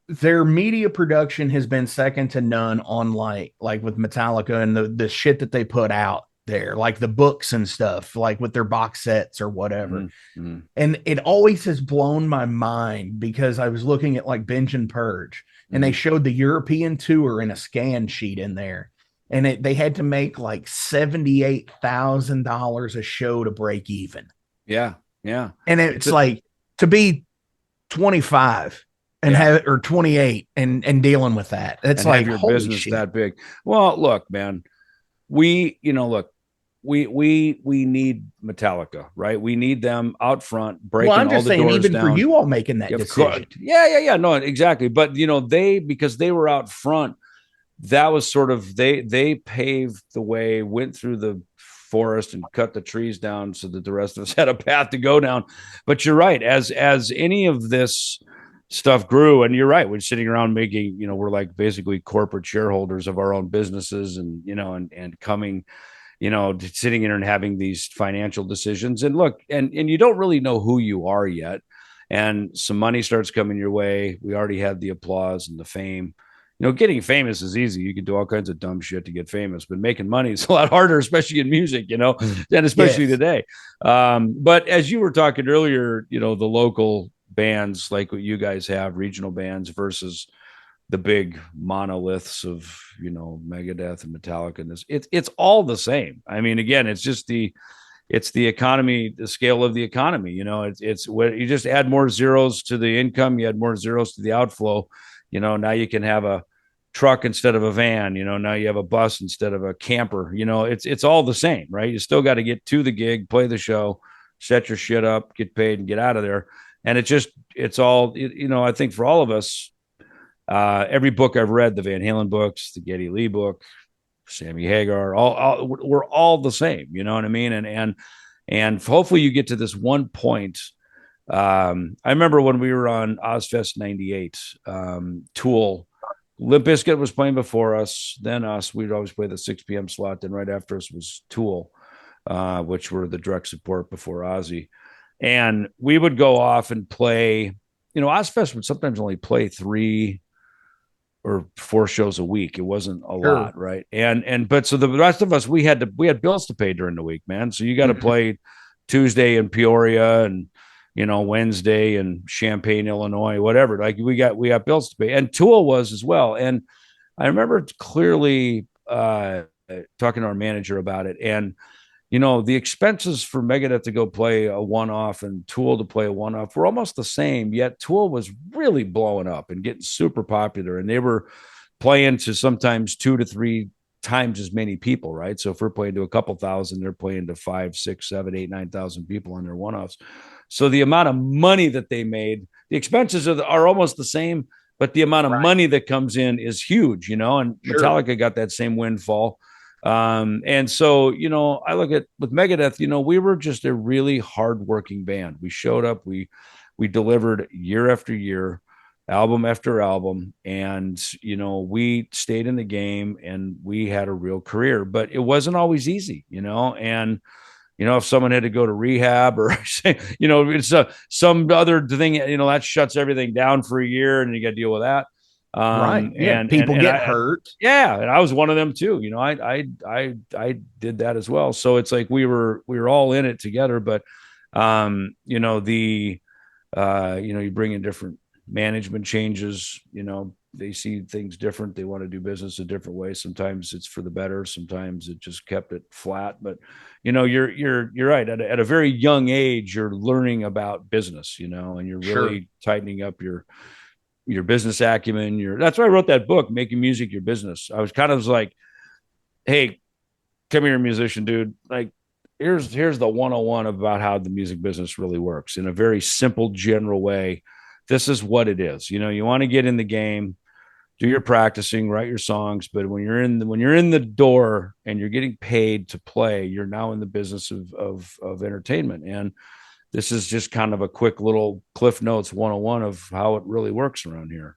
Speaker 2: their media production has been second to none on like with Metallica and the shit that they put out there, like the books and stuff, like with their box sets or whatever. And it always has blown my mind because I was looking at like Binge and Purge, and they showed the European tour in a scan sheet in there, and they had to make like $78,000 a show to break even.
Speaker 3: Yeah.
Speaker 2: And it's like to be 25 and have or 28 and dealing with that. It's like
Speaker 3: your business shit. That big. Well, look, man, we need Metallica, right? We need them out front, breaking all the doors down. I'm just saying, even for you all making that decision. Yeah. No, exactly. But because they were out front, that was sort of, they paved the way, went through the forest and cut the trees down so that the rest of us had a path to go down. But you're right. As any of this stuff grew, and you're right, we're sitting around making, we're like basically corporate shareholders of our own businesses, and and coming, sitting in and having these financial decisions, and look, and you don't really know who you are yet, and some money starts coming your way. We already had the applause and the fame. Getting famous is easy. You can do all kinds of dumb shit to get famous, but making money is a lot harder, especially in music, and especially today. But as you were talking earlier, the local bands like what you guys have, regional bands versus the big monoliths of, Megadeth and Metallica, and this, it's all the same. I mean, again, it's just the economy, the scale of the economy, it's what you just add more zeros to the income, you add more zeros to the outflow. Now you can have a truck instead of a van, now you have a bus instead of a camper, it's all the same, right? You still got to get to the gig, play the show, set your shit up, get paid, and get out of there. And it's all, I think for all of us, every book I've read, the Van Halen books, the Geddy Lee book, Sammy Hagar, we're all the same, you know what I mean? And hopefully you get to this one point. I remember when we were on Ozfest 98, Tool, Limp Bizkit was playing before us, then us. We'd always play the 6 p.m. slot. Then right after us was Tool, which were the direct support before Ozzy. And we would go off and play, Ozfest would sometimes only play 3 or 4 shows a week. It wasn't a
Speaker 2: Sure.
Speaker 3: lot, right? But so the rest of us, we had bills to pay during the week, man. So you got to play Tuesday in Peoria and Wednesday in Champaign, Illinois, whatever. Like we got bills to pay, and Tool was as well. And I remember clearly talking to our manager about it, and the expenses for Megadeth to go play a one-off and Tool to play a one-off were almost the same, yet Tool was really blowing up and getting super popular, and they were playing to sometimes 2 to 3 times as many people, right? So if we're playing to a couple thousand, they're playing to 5, 6, 7, 8, 9,000 people on their one-offs. So the amount of money that they made, the expenses are almost the same, but the amount of money that comes in is huge, and Metallica got that same windfall. And so, I look at with Megadeth, we were just a really hardworking band. We showed up, we delivered year after year, album after album, and we stayed in the game and we had a real career, but it wasn't always easy, and if someone had to go to rehab or it's some other thing, that shuts everything down for a year and you got to deal with that.
Speaker 2: Right. Yeah. And people get hurt.
Speaker 3: Yeah. And I was one of them too. I did that as well. So it's like we were all in it together, but you bring in different management changes, they see things different. They want to do business a different way. Sometimes it's for the better. Sometimes it just kept it flat, but you're right. At a very young age, you're learning about business, and you're really tightening up your business acumen. That's why I wrote that book, Making Music Your Business. I was kind of like, hey, come here, musician dude. Like, here's the 101 about how the music business really works in a very simple, general way. This is what it is. You want to get in the game, do your practicing, write your songs, but when you're in the door and you're getting paid to play, you're now in the business of entertainment. And this is just kind of a quick little Cliff Notes 101 of how it really works around here.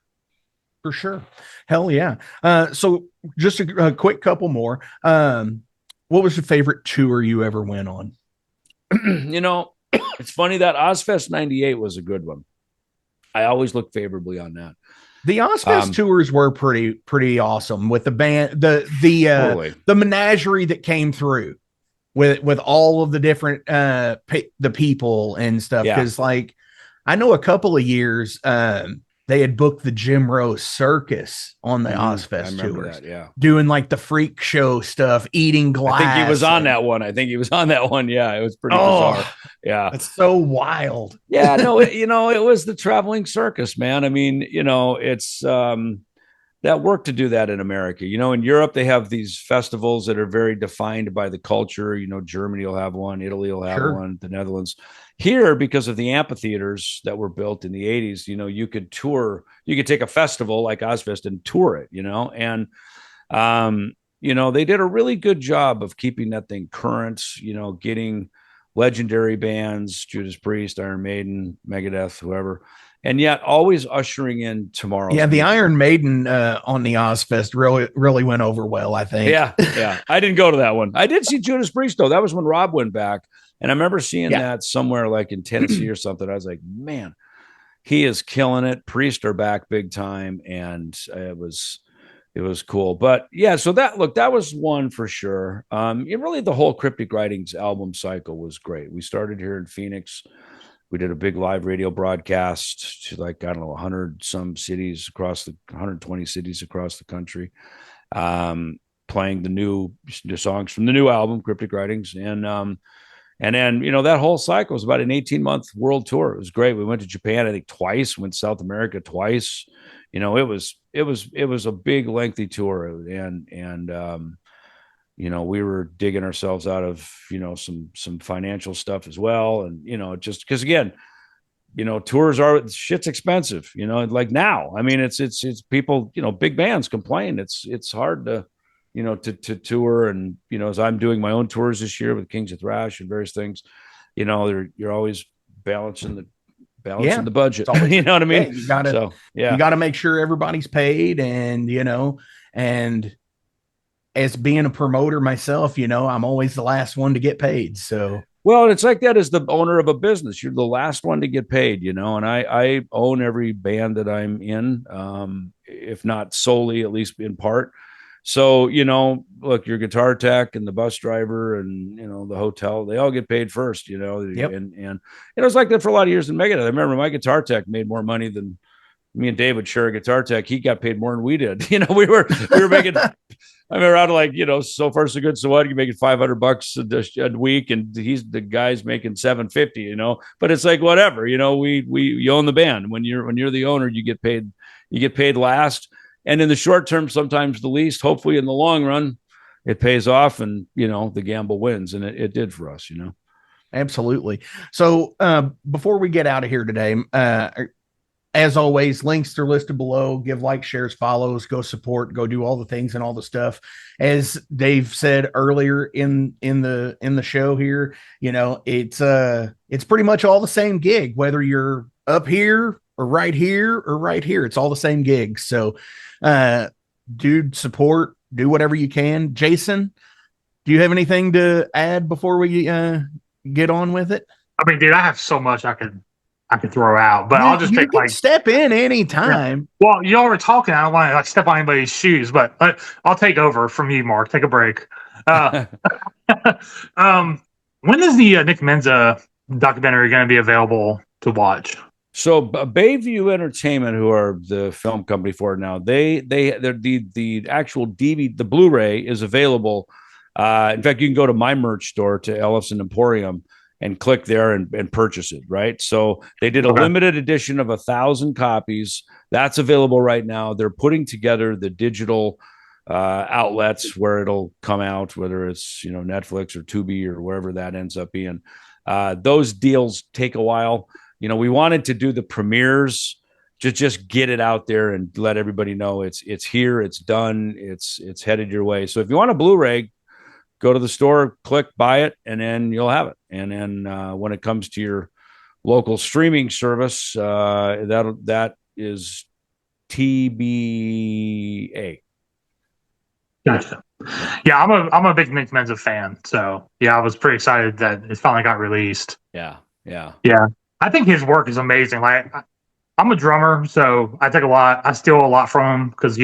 Speaker 2: For sure. Hell yeah. So just a quick couple more. What was your favorite tour you ever went on?
Speaker 3: It's funny that Ozfest 98 was a good one. I always look favorably on that.
Speaker 2: The Ozfest tours were pretty awesome with the band, the menagerie that came through with all of the different the people and stuff. Because like I know a couple of years they had booked the Jim Rose Circus on the Ozfest tours, doing like the freak show stuff, eating glass.
Speaker 3: I think he was on that one. Yeah, it was pretty bizarre. Yeah,
Speaker 2: it's so wild.
Speaker 3: Yeah, no, it was the traveling circus, man. I mean, it's that work to do that in America. In Europe, they have these festivals that are very defined by the culture. Germany will have one, Italy will have one, the Netherlands. Here, because of the amphitheaters that were built in the 80s, you could tour, you could take a festival like Ozfest and tour it, and, they did a really good job of keeping that thing current, getting legendary bands, Judas Priest, Iron Maiden, Megadeth, whoever, and yet always ushering in tomorrow.
Speaker 2: Yeah, the Iron Maiden on the Ozfest really went over well, I think.
Speaker 3: Yeah. I didn't go to that one. I did see Judas Priest, though. That was when Rob went back. And I remember seeing that somewhere like in Tennessee or something. I was like, man, he is killing it. Priest are back big time. And it was cool. But yeah, so that was one for sure. Really the whole Cryptic Writings album cycle was great. We started here in Phoenix. We did a big live radio broadcast to 100 some cities 120 cities across the country, playing the songs from the new album, Cryptic Writings. And then, that whole cycle was about an 18-month world tour. It was great. We went to Japan, I think twice, went to South America twice. It was a big, lengthy tour. And we were digging ourselves out of, some financial stuff as well. And, just because again, tours shit's expensive, like now, I mean, it's people, big bands complain. It's hard to tour. And, as I'm doing my own tours this year with Kings of Thrash and various things, you're always balancing the budget. You know what I mean?
Speaker 2: You gotta make sure everybody's paid. And, and as being a promoter myself, I'm always the last one to get paid. So,
Speaker 3: well, it's like that as the owner of a business. You're the last one to get paid, and I own every band that I'm in. if not solely, at least in part. So, look, your guitar tech and the bus driver and, the hotel, they all get paid first,
Speaker 2: Yep.
Speaker 3: and it was like that for a lot of years in Megadeth. I remember my guitar tech made more money than me and David share a guitar tech. He got paid more than we did. We were making, I remember out like, so far so good. So what? You're making $500 a week and the guy's making $750, but it's like, whatever, you own the band. When you're the owner, you get paid last. And in the short term, sometimes the least. Hopefully, in the long run, it pays off, and the gamble wins, and it did for us.
Speaker 2: Absolutely. So before we get out of here today, as always, links are listed below. Give likes, shares, follows, go support, go do all the things and all the stuff. As Dave said earlier in the show here, it's pretty much all the same gig, whether you're up here or right here or right here. It's all the same gigs. So dude, support, do whatever you can. Jason, do you have anything to add before we get on with it?
Speaker 4: I mean, dude, I have so much I could throw out, but I'll just
Speaker 2: you
Speaker 4: pick
Speaker 2: can step in anytime.
Speaker 4: Yeah. Well, y'all were talking. I don't want to step on anybody's shoes, but I'll take over from you, Mark. Take a break. When is the Nick Menza documentary going to be available to watch?
Speaker 3: So Bayview Entertainment, who are the film company for it now, they're the actual DVD, the Blu-ray is available. In fact, you can go to my merch store, to Ellefson Emporium, and click there and purchase it. Right. So they did a limited edition of 1,000 copies. That's available right now. They're putting together the digital outlets where it'll come out, whether it's, Netflix or Tubi or wherever that ends up being. Those deals take a while. We wanted to do the premieres to just get it out there and let everybody know it's here, it's done, it's headed your way. So if you want a Blu-ray, go to the store, click, buy it, and then you'll have it. And then when it comes to your local streaming service, that is TBA.
Speaker 4: Gotcha. Yeah, I'm a big Nick Menza fan, so yeah, I was pretty excited that it finally got released.
Speaker 3: Yeah.
Speaker 4: I think his work is amazing. Like, I'm a drummer, so I steal a lot from him because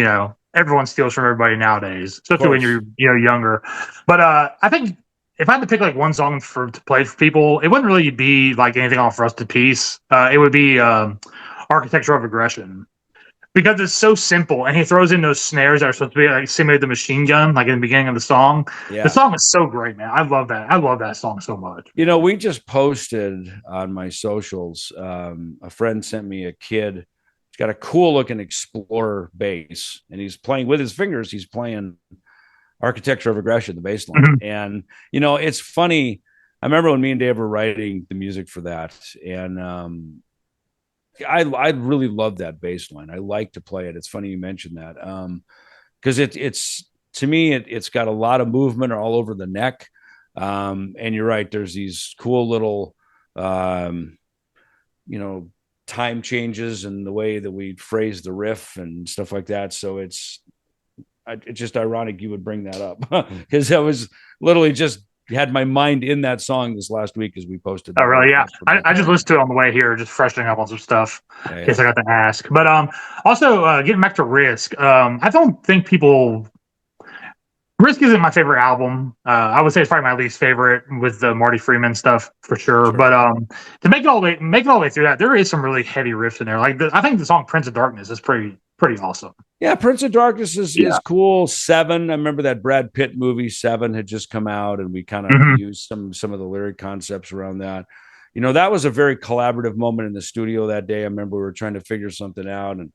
Speaker 4: everyone steals from everybody nowadays, especially when you're younger. But I think if I had to pick like one song to play for people, it wouldn't really be like anything off Rusted Peace. It would be Architecture of Aggression, because it's so simple, and he throws in those snares that are supposed to be like simulate the machine gun, like in the beginning of the song. Yeah. The song is so great, man. I love that. I love that song so much.
Speaker 3: We just posted on my socials. A friend sent me a kid. He's got a cool looking Explorer bass, and he's playing with his fingers. He's playing Architecture of Aggression, the bass line. Mm-hmm. And, it's funny. I remember when me and Dave were writing the music for that, and I really love that bass line. I like to play it. It's funny you mentioned that, because it's to me it's got a lot of movement all over the neck, and you're right. There's these cool little time changes and the way that we phrase the riff and stuff like that. So it's just ironic you would bring that up, because I was literally just had my mind in that song this last week as we posted.
Speaker 4: Oh, really? Yeah. I just listened to it on the way here, just freshening up on some stuff in case I got to ask. But also getting back to Risk, I don't think Risk isn't my favorite album. I would say it's probably my least favorite with the Marty Freeman stuff for sure. But to make it all the way through that, there is some really heavy riffs in there. Like I think the song Prince of Darkness is pretty awesome.
Speaker 3: Yeah, Prince of Darkness is cool. Seven, I remember that Brad Pitt movie Seven had just come out, and we kind of used some of the lyric concepts around that. That was a very collaborative moment in the studio that day. I remember we were trying to figure something out, and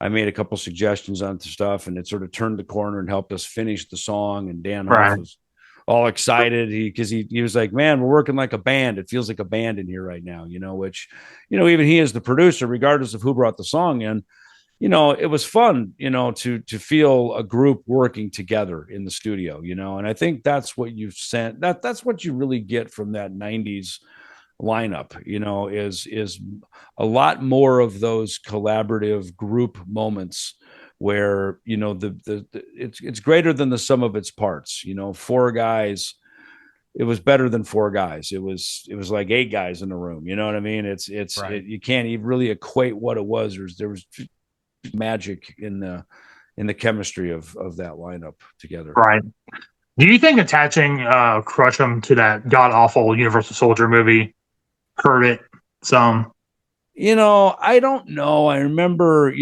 Speaker 3: I made a couple suggestions on stuff, and it sort of turned the corner and helped us finish the song. And Dan was all excited because he was like, "Man, we're working like a band. It feels like a band in here right now." Which even he is the producer, regardless of who brought the song in. It was fun, to feel a group working together in the studio, and I think that's what you've sent. That's what you really get from that 90s lineup, is a lot more of those collaborative group moments where, it's greater than the sum of its parts. Four guys, it was better than four guys. It was like eight guys in the room. You know what I mean? You can't even really equate what it was. There was magic in the chemistry of that lineup together.
Speaker 4: Right. Do you think attaching Crush 'Em to that god awful Universal Soldier movie hurt it some?
Speaker 3: I don't know. I remember,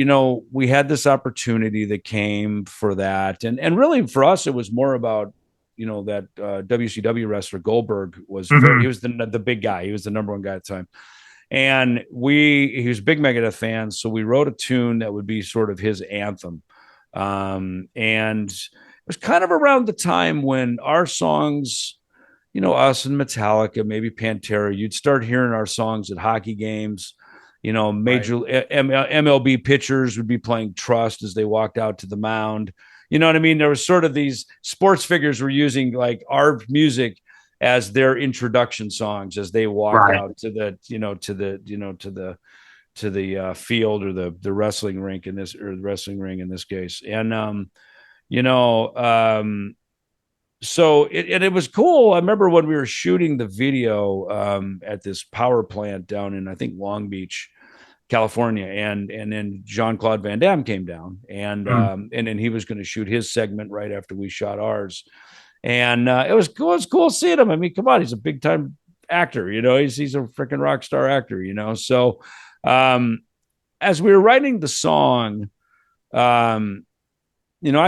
Speaker 3: we had this opportunity that came for that. And really for us, it was more about, that WCW wrestler Goldberg was he was the big guy. He was the number one guy at the time. And he was a big Megadeth fan. So we wrote a tune that would be sort of his anthem. And it was kind of around the time when our songs, us and Metallica, maybe Pantera, you'd start hearing our songs at hockey games. Major MLB pitchers would be playing Trust as they walked out to the mound. You know what I mean? There was sort of these sports figures were using like our music as their introduction songs as they walked out to the field or the wrestling rink the wrestling ring in this case. And so it was cool. I remember when we were shooting the video at this power plant down in, I think, Long Beach, California, and then Jean-Claude Van Damme came down, and then he was going to shoot his segment right after we shot ours, and it was cool. It was cool seeing him. I mean, come on, he's a big time actor. He's a freaking rock star actor. So as we were writing the song, I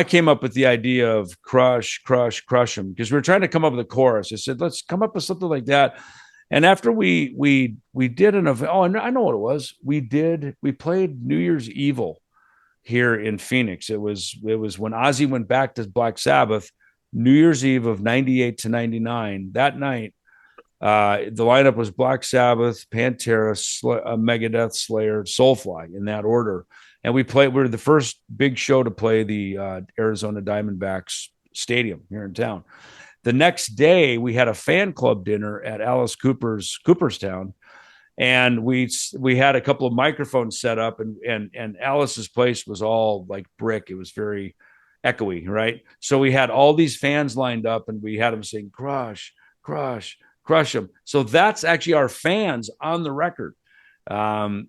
Speaker 3: came up with the idea of crush them because we were trying to come up with a chorus. I said, let's come up with something like that. And after we did an event, I know what it was. We played New Year's Evil here in Phoenix. It was when Ozzy went back to Black Sabbath, New Year's Eve of 98 to 99. That night, the lineup was Black Sabbath, Pantera, Megadeth, Slayer, Soulfly in that order. And we were the first big show to play the Arizona Diamondbacks Stadium here in town. The next day, we had a fan club dinner at Alice Cooperstown, and we had a couple of microphones set up, and Alice's place was all like brick. It was very echoey, right? So we had all these fans lined up, and we had them saying "Crush, crush, crush them." So that's actually our fans on the record. We had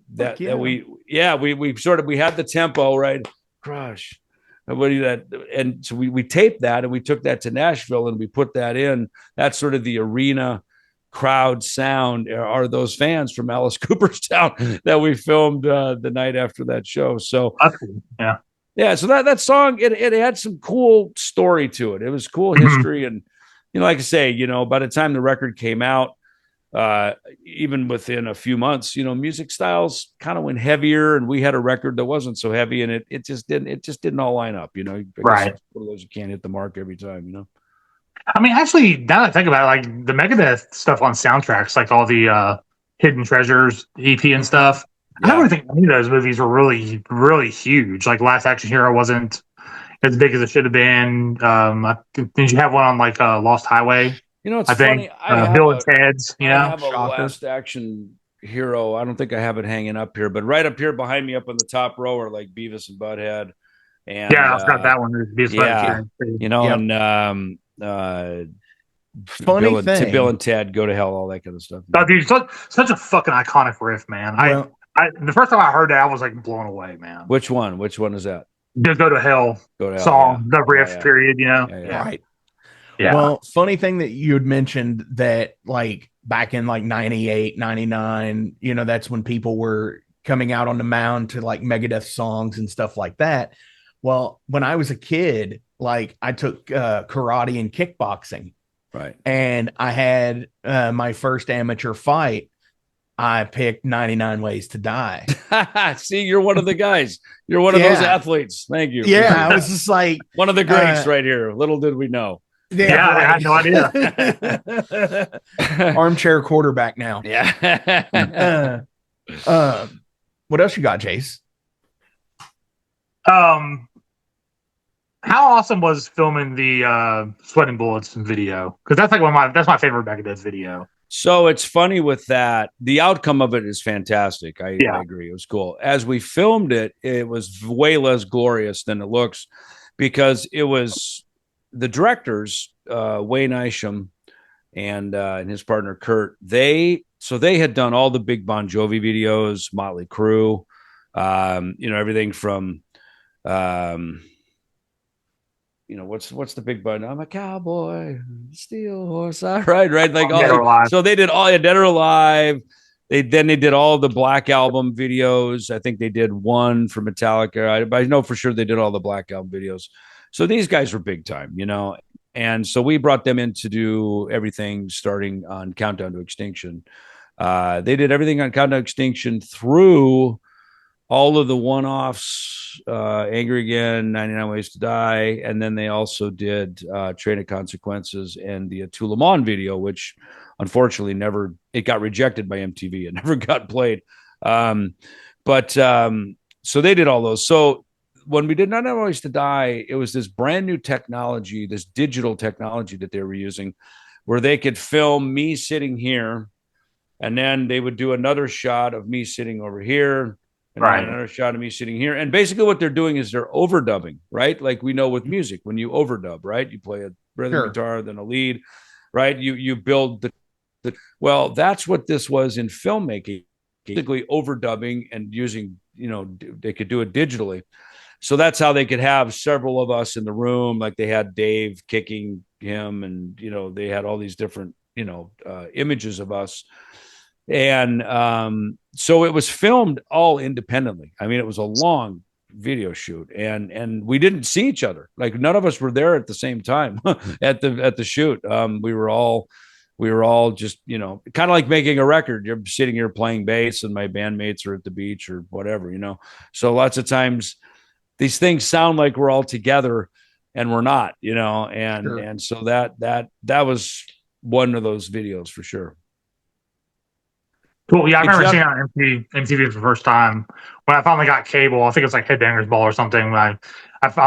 Speaker 3: the tempo right, crush. And so we taped that, and we took that to Nashville, and we put that in. That's sort of the arena crowd sound are those fans from Alice Cooperstown that we filmed the night after that show. So yeah. So that song it had some cool story to it. It was cool history, and like I say, by the time the record came out, even within a few months, music styles kind of went heavier, and we had a record that wasn't so heavy, and it just didn't all line up,
Speaker 4: Right.
Speaker 3: One of those you can't hit the mark every time,
Speaker 4: I mean, actually, now that I think about it, like the Megadeth stuff on soundtracks, like all the Hidden Treasures EP and stuff, I don't really think any of those movies were really, really huge. Like Last Action Hero wasn't as big as it should have been. Did you have one on like Lost Highway?
Speaker 3: It's
Speaker 4: I
Speaker 3: funny.
Speaker 4: think Bill and Ted's.
Speaker 3: I have a Last Action Hero. I don't think I have it hanging up here, but right up here behind me, up on the top row, are like Beavis and Butthead. And
Speaker 4: yeah, I've got that one.
Speaker 2: Funny thing.
Speaker 3: Bill and Ted Go to Hell, all that kind of stuff.
Speaker 4: Oh, dude, such a fucking iconic riff, man.
Speaker 2: Well,
Speaker 4: the first time I heard that, I was like blown away, man.
Speaker 3: Which one? Which one is that?
Speaker 4: The Go to Hell song, the riff, period.
Speaker 2: Right.
Speaker 4: Yeah.
Speaker 2: Well, funny thing that you had mentioned that like back in like 98, 99, that's when people were coming out on the mound to like Megadeth songs and stuff like that. Well, when I was a kid, like I took karate and kickboxing.
Speaker 3: Right.
Speaker 2: And I had my first amateur fight. I picked 99 Ways to Die.
Speaker 3: See, you're one of the guys. You're one of those athletes. Thank you.
Speaker 2: Yeah, I was just like
Speaker 3: one of the greats right here. Little did we know.
Speaker 4: Yeah, I had no idea.
Speaker 2: Armchair quarterback now.
Speaker 3: Yeah.
Speaker 2: What else you got, Jace?
Speaker 4: How awesome was filming the Sweating Bullets video? Because that's like that's my favorite Megadeth video.
Speaker 3: So it's funny with that. The outcome of it is fantastic. I agree. It was cool. As we filmed it, it was way less glorious than it looks because it was the directors, Wayne Isham and his partner Kurt. They had done all the big Bon Jovi videos, Motley Crue, Everything from, what's the big button? I'm a cowboy, steel horse. Right. Like so they did all Dead or Alive. They did all the Black Album videos. I think they did one for Metallica. I know for sure they did all the Black Album videos. So these guys were big time, and so we brought them in to do everything starting on Countdown to Extinction. They did everything on Countdown to Extinction through all of the one-offs, Angry Again, 99 Ways to Die, and then they also did Train of Consequences and the To Le Mans video, which unfortunately it got rejected by MTV. It never got played. So they did all those. So when we did 99 Ways to Die, it was this brand new technology, this digital technology that they were using, where they could film me sitting here, and then they would do another shot of me sitting over here, and another shot of me sitting here. And basically what they're doing is they're overdubbing, right? Like we know with music, when you overdub, right? You play a rhythm guitar, then a lead, right? You build well, that's what this was in filmmaking, basically overdubbing and using, they could do it digitally. So that's how they could have several of us in the room. Like they had Dave kicking him, and, they had all these different, images of us. And so it was filmed all independently. I mean, it was a long video shoot, and we didn't see each other. Like none of us were there at the same time at the shoot. We were all just, kind of like making a record. You're sitting here playing bass, and my bandmates are at the beach or whatever, So lots of times these things sound like we're all together, and we're not, and so that was one of those videos for sure.
Speaker 4: Cool. Yeah, I remember seeing it on MTV for the first time when I finally got cable. I think it was like Headbangers Ball or something. When I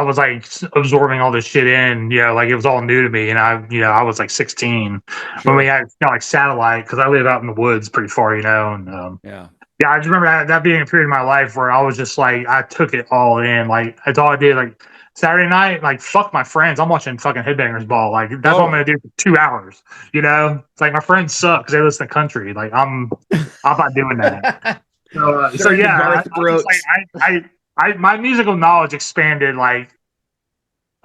Speaker 4: was like absorbing all this shit in, like it was all new to me. And I was like 16 when we had like satellite, because I live out in the woods pretty far, and yeah, I just remember that being a period of my life where I was just like, I took it all in. Like that's all I did. Like Saturday night, like fuck my friends, I'm watching fucking Headbangers Ball. Like that's what I'm gonna do for 2 hours. It's like my friends suck because they listen to country. Like I'm not doing that. So yeah, my musical knowledge expanded like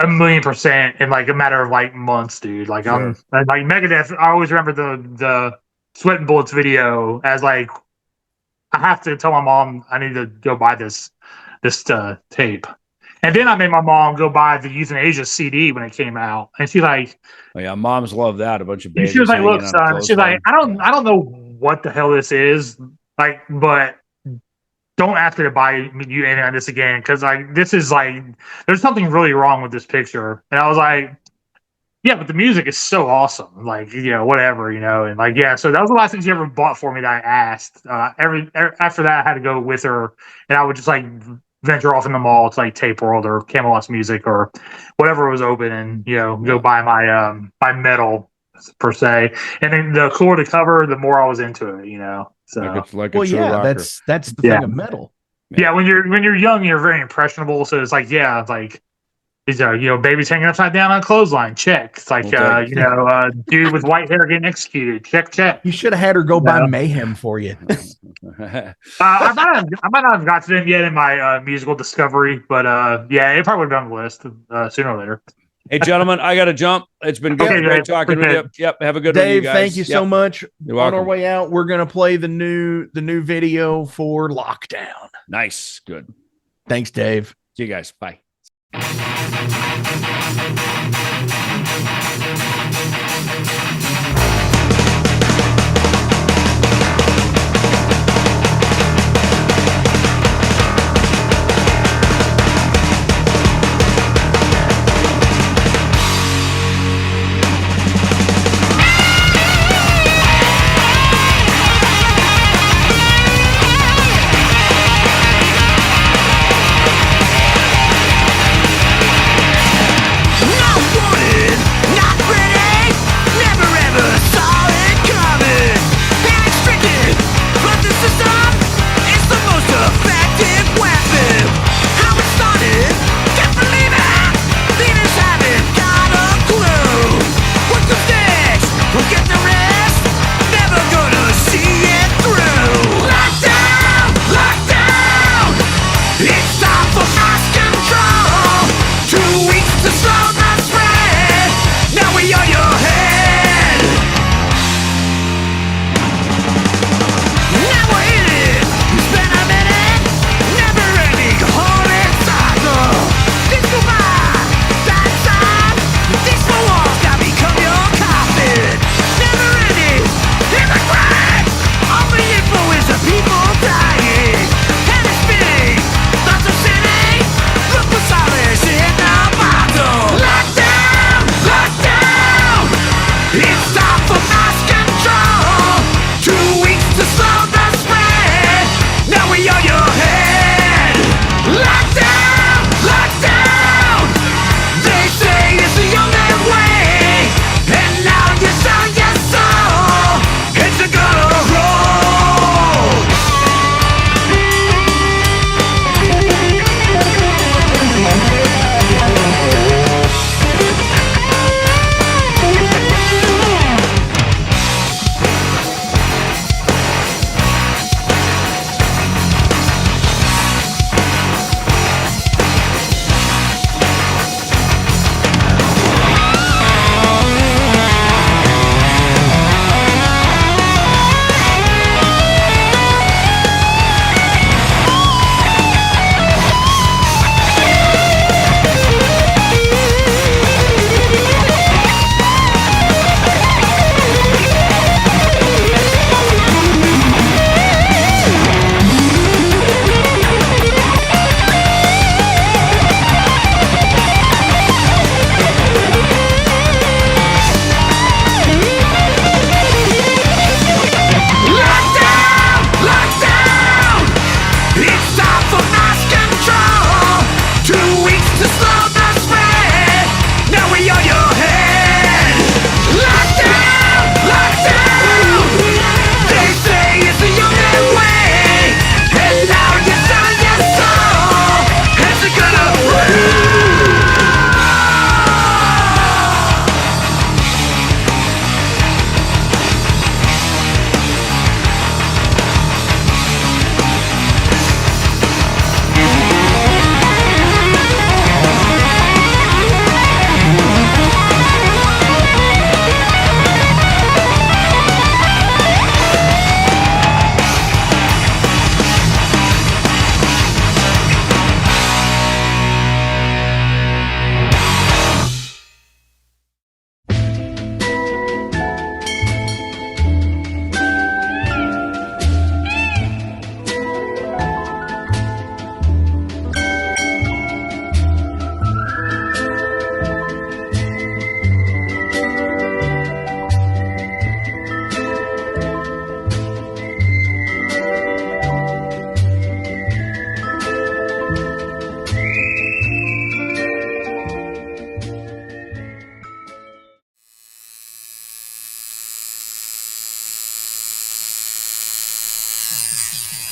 Speaker 4: 1,000,000% in like a matter of like months, dude. Like I'm like Megadeth. I always remember the Sweat and Bullets video as like, I have to tell my mom I need to go buy this tape. And then I made my mom go buy the Euthanasia CD when it came out, and she's like,
Speaker 3: "Oh yeah, moms love that." A bunch of babies.
Speaker 4: She was like, "Look, son," she's like, "I don't know what the hell this is, like, but don't ask me to buy you anything on this again, because like this is like there's something really wrong with this picture." And I was like, "Yeah, but the music is so awesome, like whatever, and like yeah." So that was the last thing she ever bought for me that I asked. After that, I had to go with her, and I would just like venture off in the mall to like Tape World or Camelot's Music or whatever was open, and go buy my metal per se. And then the cooler the cover, the more I was into it, So
Speaker 3: like a true rocker.
Speaker 2: That's the thing of metal.
Speaker 4: Yeah, when you're young, you're very impressionable. So it's like babies hanging upside down on a clothesline. Check. It's like dude with white hair getting executed. Check.
Speaker 2: You should have had her go buy Mayhem for you.
Speaker 4: I might not have got to them yet in my musical discovery, but it probably would be on the list sooner or later.
Speaker 3: Hey, gentlemen, I got to jump. It's been good. Great talking with you. Yep. Have a good one,
Speaker 2: Dave.
Speaker 3: You guys.
Speaker 2: Thank you so much.
Speaker 3: You're welcome.
Speaker 2: On our way out, we're gonna play the new video for Lockdown.
Speaker 3: Nice. Good.
Speaker 2: Thanks, Dave.
Speaker 3: See you guys. Bye.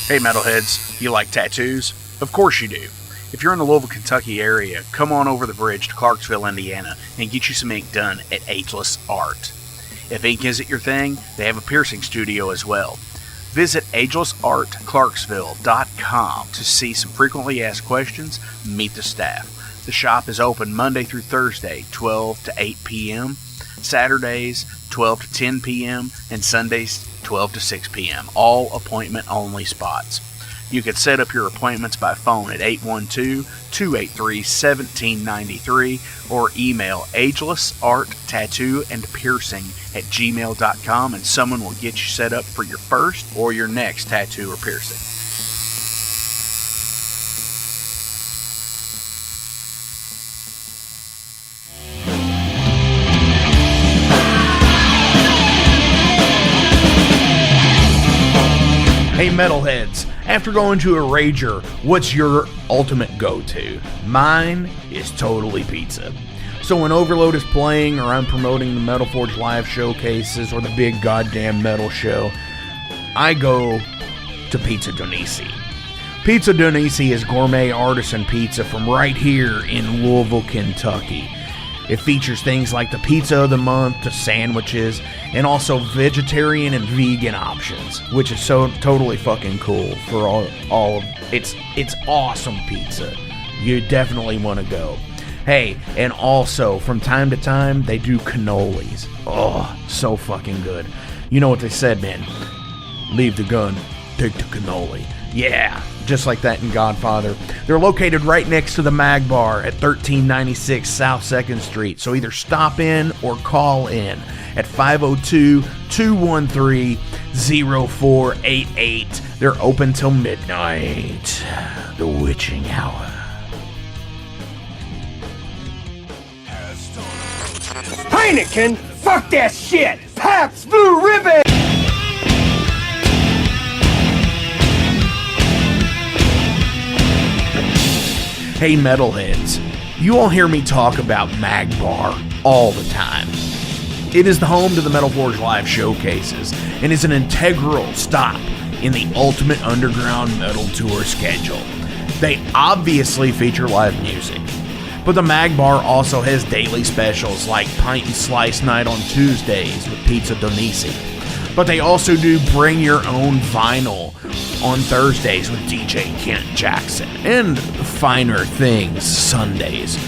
Speaker 2: Hey metalheads, you like tattoos? Of course you do. If you're in the Louisville, Kentucky area, come on over the bridge to Clarksville, Indiana, and get you some ink done at Ageless Art. If ink isn't your thing, they have a piercing studio as well. Visit agelessartclarksville.com to see some frequently asked questions, meet the staff. The shop is open Monday through Thursday, 12 to 8 p.m., Saturdays, 12 to 10 p.m., and Sundays, 12 to 6 p.m., all appointment-only spots. You can set up your appointments by phone at 812-283-1793 or email agelessarttattooandpiercing@gmail.com, and someone will get you set up for your first or your next tattoo or piercing. Hey metalheads, after going to a rager, what's your ultimate go-to? Mine is totally pizza. So when Overload is playing, or I'm promoting the Metal Forge live showcases, or the big goddamn metal show, I go to Pizza Donisi. Pizza Donisi is gourmet artisan pizza from right here in Louisville, Kentucky. It features things like the pizza of the month, the sandwiches, and also vegetarian and vegan options, which is so totally fucking cool for all of it's awesome pizza. You definitely want to go. Hey, and also from time to time they do cannolis. Oh, so fucking good. You know what they said, man? Leave the gun, take the cannoli. Yeah, just like that in Godfather. They're located right next to the Mag Bar at 1396 South 2nd Street. So either stop in or call in at 502-213-0488. They're open till midnight. The witching hour.
Speaker 5: Heineken, fuck that shit. Pabst Blue Ribbon.
Speaker 2: Hey metalheads, you all hear me talk about Mag Bar all the time. It is the home to the Metal Forge live showcases and is an integral stop in the Ultimate Underground Metal Tour schedule. They obviously feature live music, but the Mag Bar also has daily specials like Pint and Slice Night on Tuesdays with Pizza Donisi. But they also do Bring Your Own Vinyl on Thursdays with DJ Kent Jackson, and Finer Things Sundays.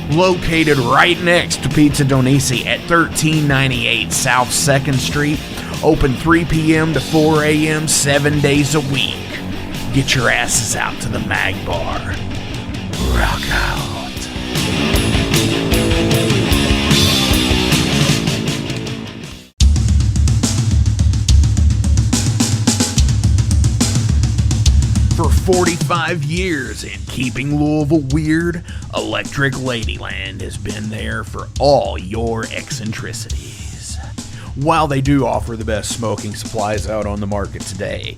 Speaker 2: Located right next to Pizza Donisi at 1398 South 2nd Street, open 3 p.m. to 4 a.m. 7 days a week. Get your asses out to the Mag Bar. Rock out. For 45 years in keeping Louisville weird, Electric Ladyland has been there for all your eccentricities. While they do offer the best smoking supplies out on the market today,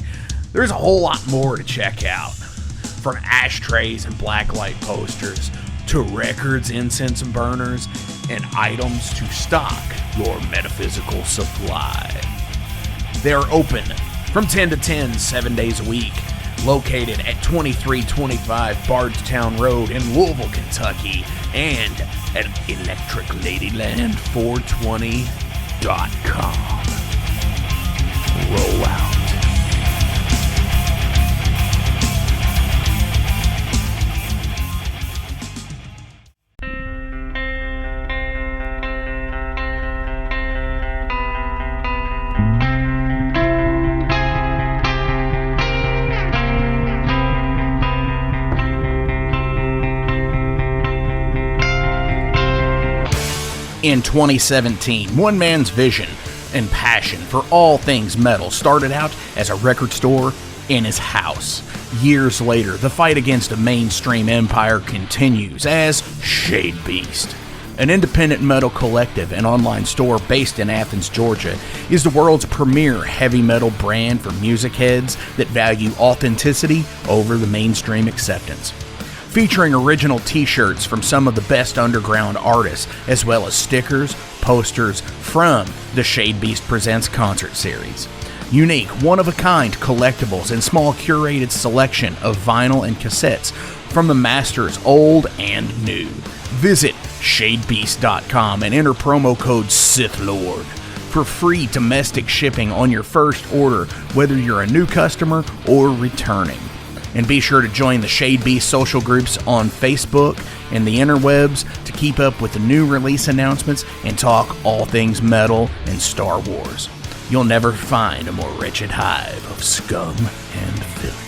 Speaker 2: there's a whole lot more to check out. From ashtrays and blacklight posters, to records, incense and burners, and items to stock your metaphysical supply. They are open from 10 to 10, 7 days a week. Located at 2325 Bardstown Road in Louisville, Kentucky, and at electricladyland420.com. Roll out. In 2017, one man's vision and passion for all things metal started out as a record store in his house. Years later, the fight against a mainstream empire continues as Shade Beast. An independent metal collective and online store based in Athens, Georgia, is the world's premier heavy metal brand for music heads that value authenticity over the mainstream acceptance. Featuring original t-shirts from some of the best underground artists, as well as stickers, posters from the Shade Beast Presents concert series. Unique, one-of-a-kind collectibles and small curated selection of vinyl and cassettes from the masters old and new. Visit shadebeast.com and enter promo code SithLord for free domestic shipping on your first order, whether you're a new customer or returning. And be sure to join the Shade Beast social groups on Facebook and the interwebs to keep up with the new release announcements and talk all things metal and Star Wars. You'll never find a more wretched hive of scum and filth.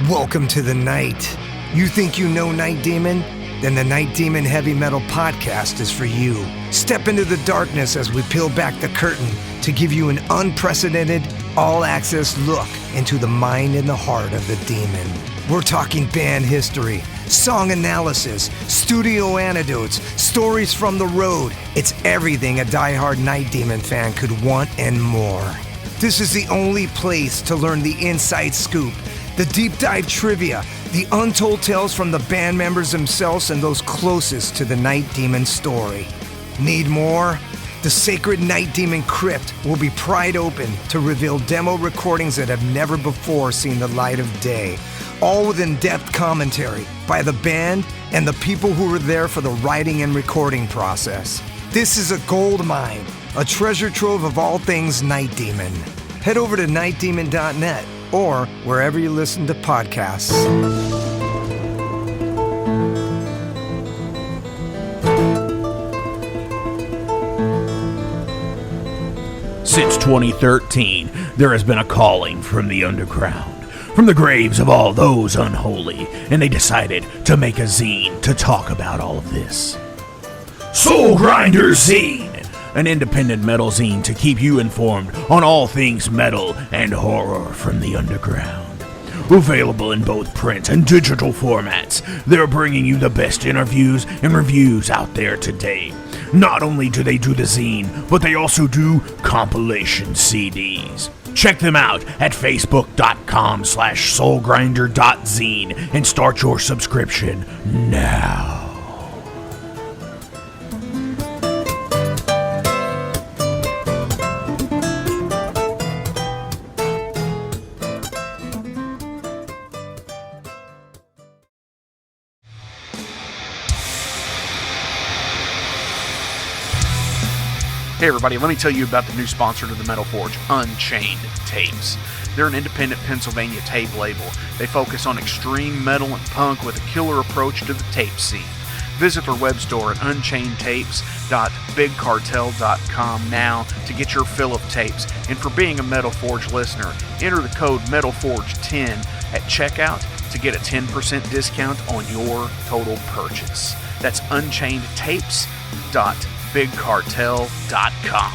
Speaker 6: Welcome to the night. You think you know Night Demon? Then the Night Demon Heavy Metal Podcast is for you. Step into the darkness as we peel back the curtain to give you an unprecedented, all-access look into the mind and the heart of the demon. We're talking band history, song analysis, studio anecdotes, stories from the road. It's everything a diehard Night Demon fan could want and more. This is the only place to learn the inside scoop, the deep dive trivia, the untold tales from the band members themselves and those closest to the Night Demon story. Need more? The Sacred Night Demon Crypt will be pried open to reveal demo recordings that have never before seen the light of day, all with in-depth commentary by the band and the people who were there for the writing and recording process. This is a gold mine, a treasure trove of all things Night Demon. Head over to nightdemon.net or wherever you listen to podcasts.
Speaker 2: Since 2013, there has been a calling from the underground, from the graves of all those unholy, and they decided to make a zine to talk about all of this. Soul Grinder Zine! An independent metal zine to keep you informed on all things metal and horror from the underground. Available in both print and digital formats, they're bringing you the best interviews and reviews out there today. Not only do they do the zine, but they also do compilation CDs. Check them out at facebook.com/soulgrinder.zine and start your subscription now. Hey everybody, let me tell you about the new sponsor to the Metal Forge, Unchained Tapes. They're an independent Pennsylvania tape label. They focus on extreme metal and punk with a killer approach to the tape scene. Visit their web store at unchainedtapes.bigcartel.com now to get your fill of tapes. And for being a Metal Forge listener, enter the code METALFORGE10 at checkout to get a 10% discount on your total purchase. That's unchainedtapes.bigcartel.com.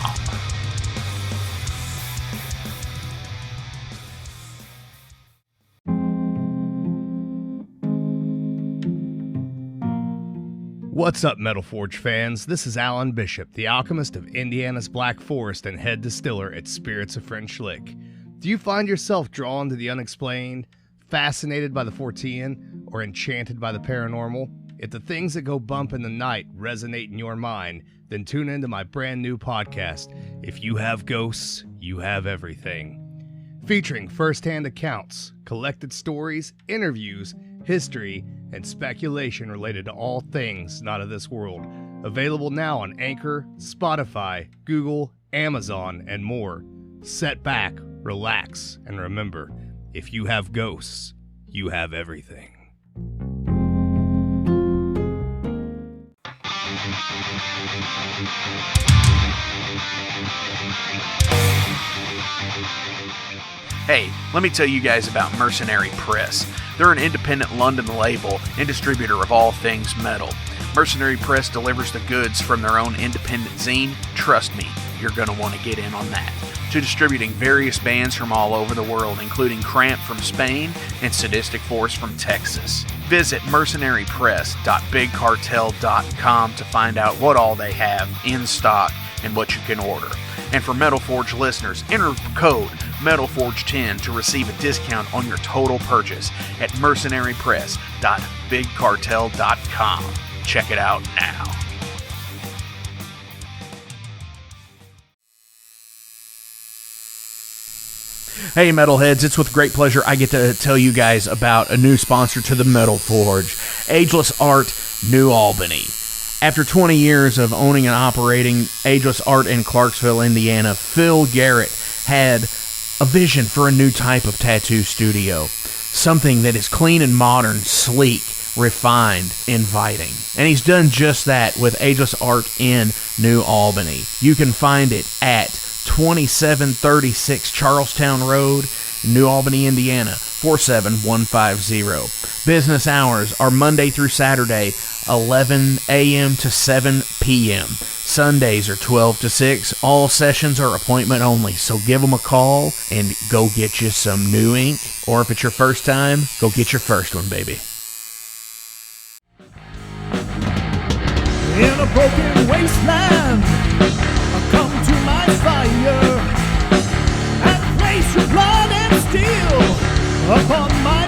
Speaker 7: What's up, Metal Forge fans? This is Alan Bishop, the alchemist of Indiana's Black Forest and head distiller at Spirits of French Lick. Do you find yourself drawn to the unexplained, fascinated by the Fortean, or enchanted by the paranormal? If the things that go bump in the night resonate in your mind, then tune into my brand new podcast, If You Have Ghosts, You Have Everything. Featuring first-hand accounts, collected stories, interviews, history, and speculation related to all things not of this world. Available now on Anchor, Spotify, Google, Amazon, and more. Set back, relax, and remember, if you have ghosts, you have everything.
Speaker 2: Hey, let me tell you guys about Mercenary Press. They're an independent London label and distributor of all things metal. Mercenary Press delivers the goods from their own independent zine. Trust me, you're going to want to get in on that. To distributing various bands from all over the world, including Cramp from Spain and Sadistic Force from Texas. Visit mercenarypress.bigcartel.com to find out what all they have in stock and what you can order. And for Metal Forge listeners, enter code MetalForge10 to receive a discount on your total purchase at mercenarypress.bigcartel.com. Check it out now. Hey metalheads, it's with great pleasure I get to tell you guys about a new sponsor to the Metal Forge, Ageless Art, New Albany. After 20 years of owning and operating Ageless Art in Clarksville, Indiana, Phil Garrett had a vision for a new type of tattoo studio. Something that is clean and modern, sleek, refined, inviting. And he's done just that with Ageless Art in New Albany. You can find it at 2736 Charlestown Road, New Albany, Indiana, 47150. Business hours are Monday through Saturday, 11 a.m. to 7 p.m. Sundays are 12 to 6. All sessions are appointment only, so give them a call and go get you some new ink. Or if it's your first time, go get your first one, baby.
Speaker 1: In a broken wasteland, come to my fire and place your blood and steel upon my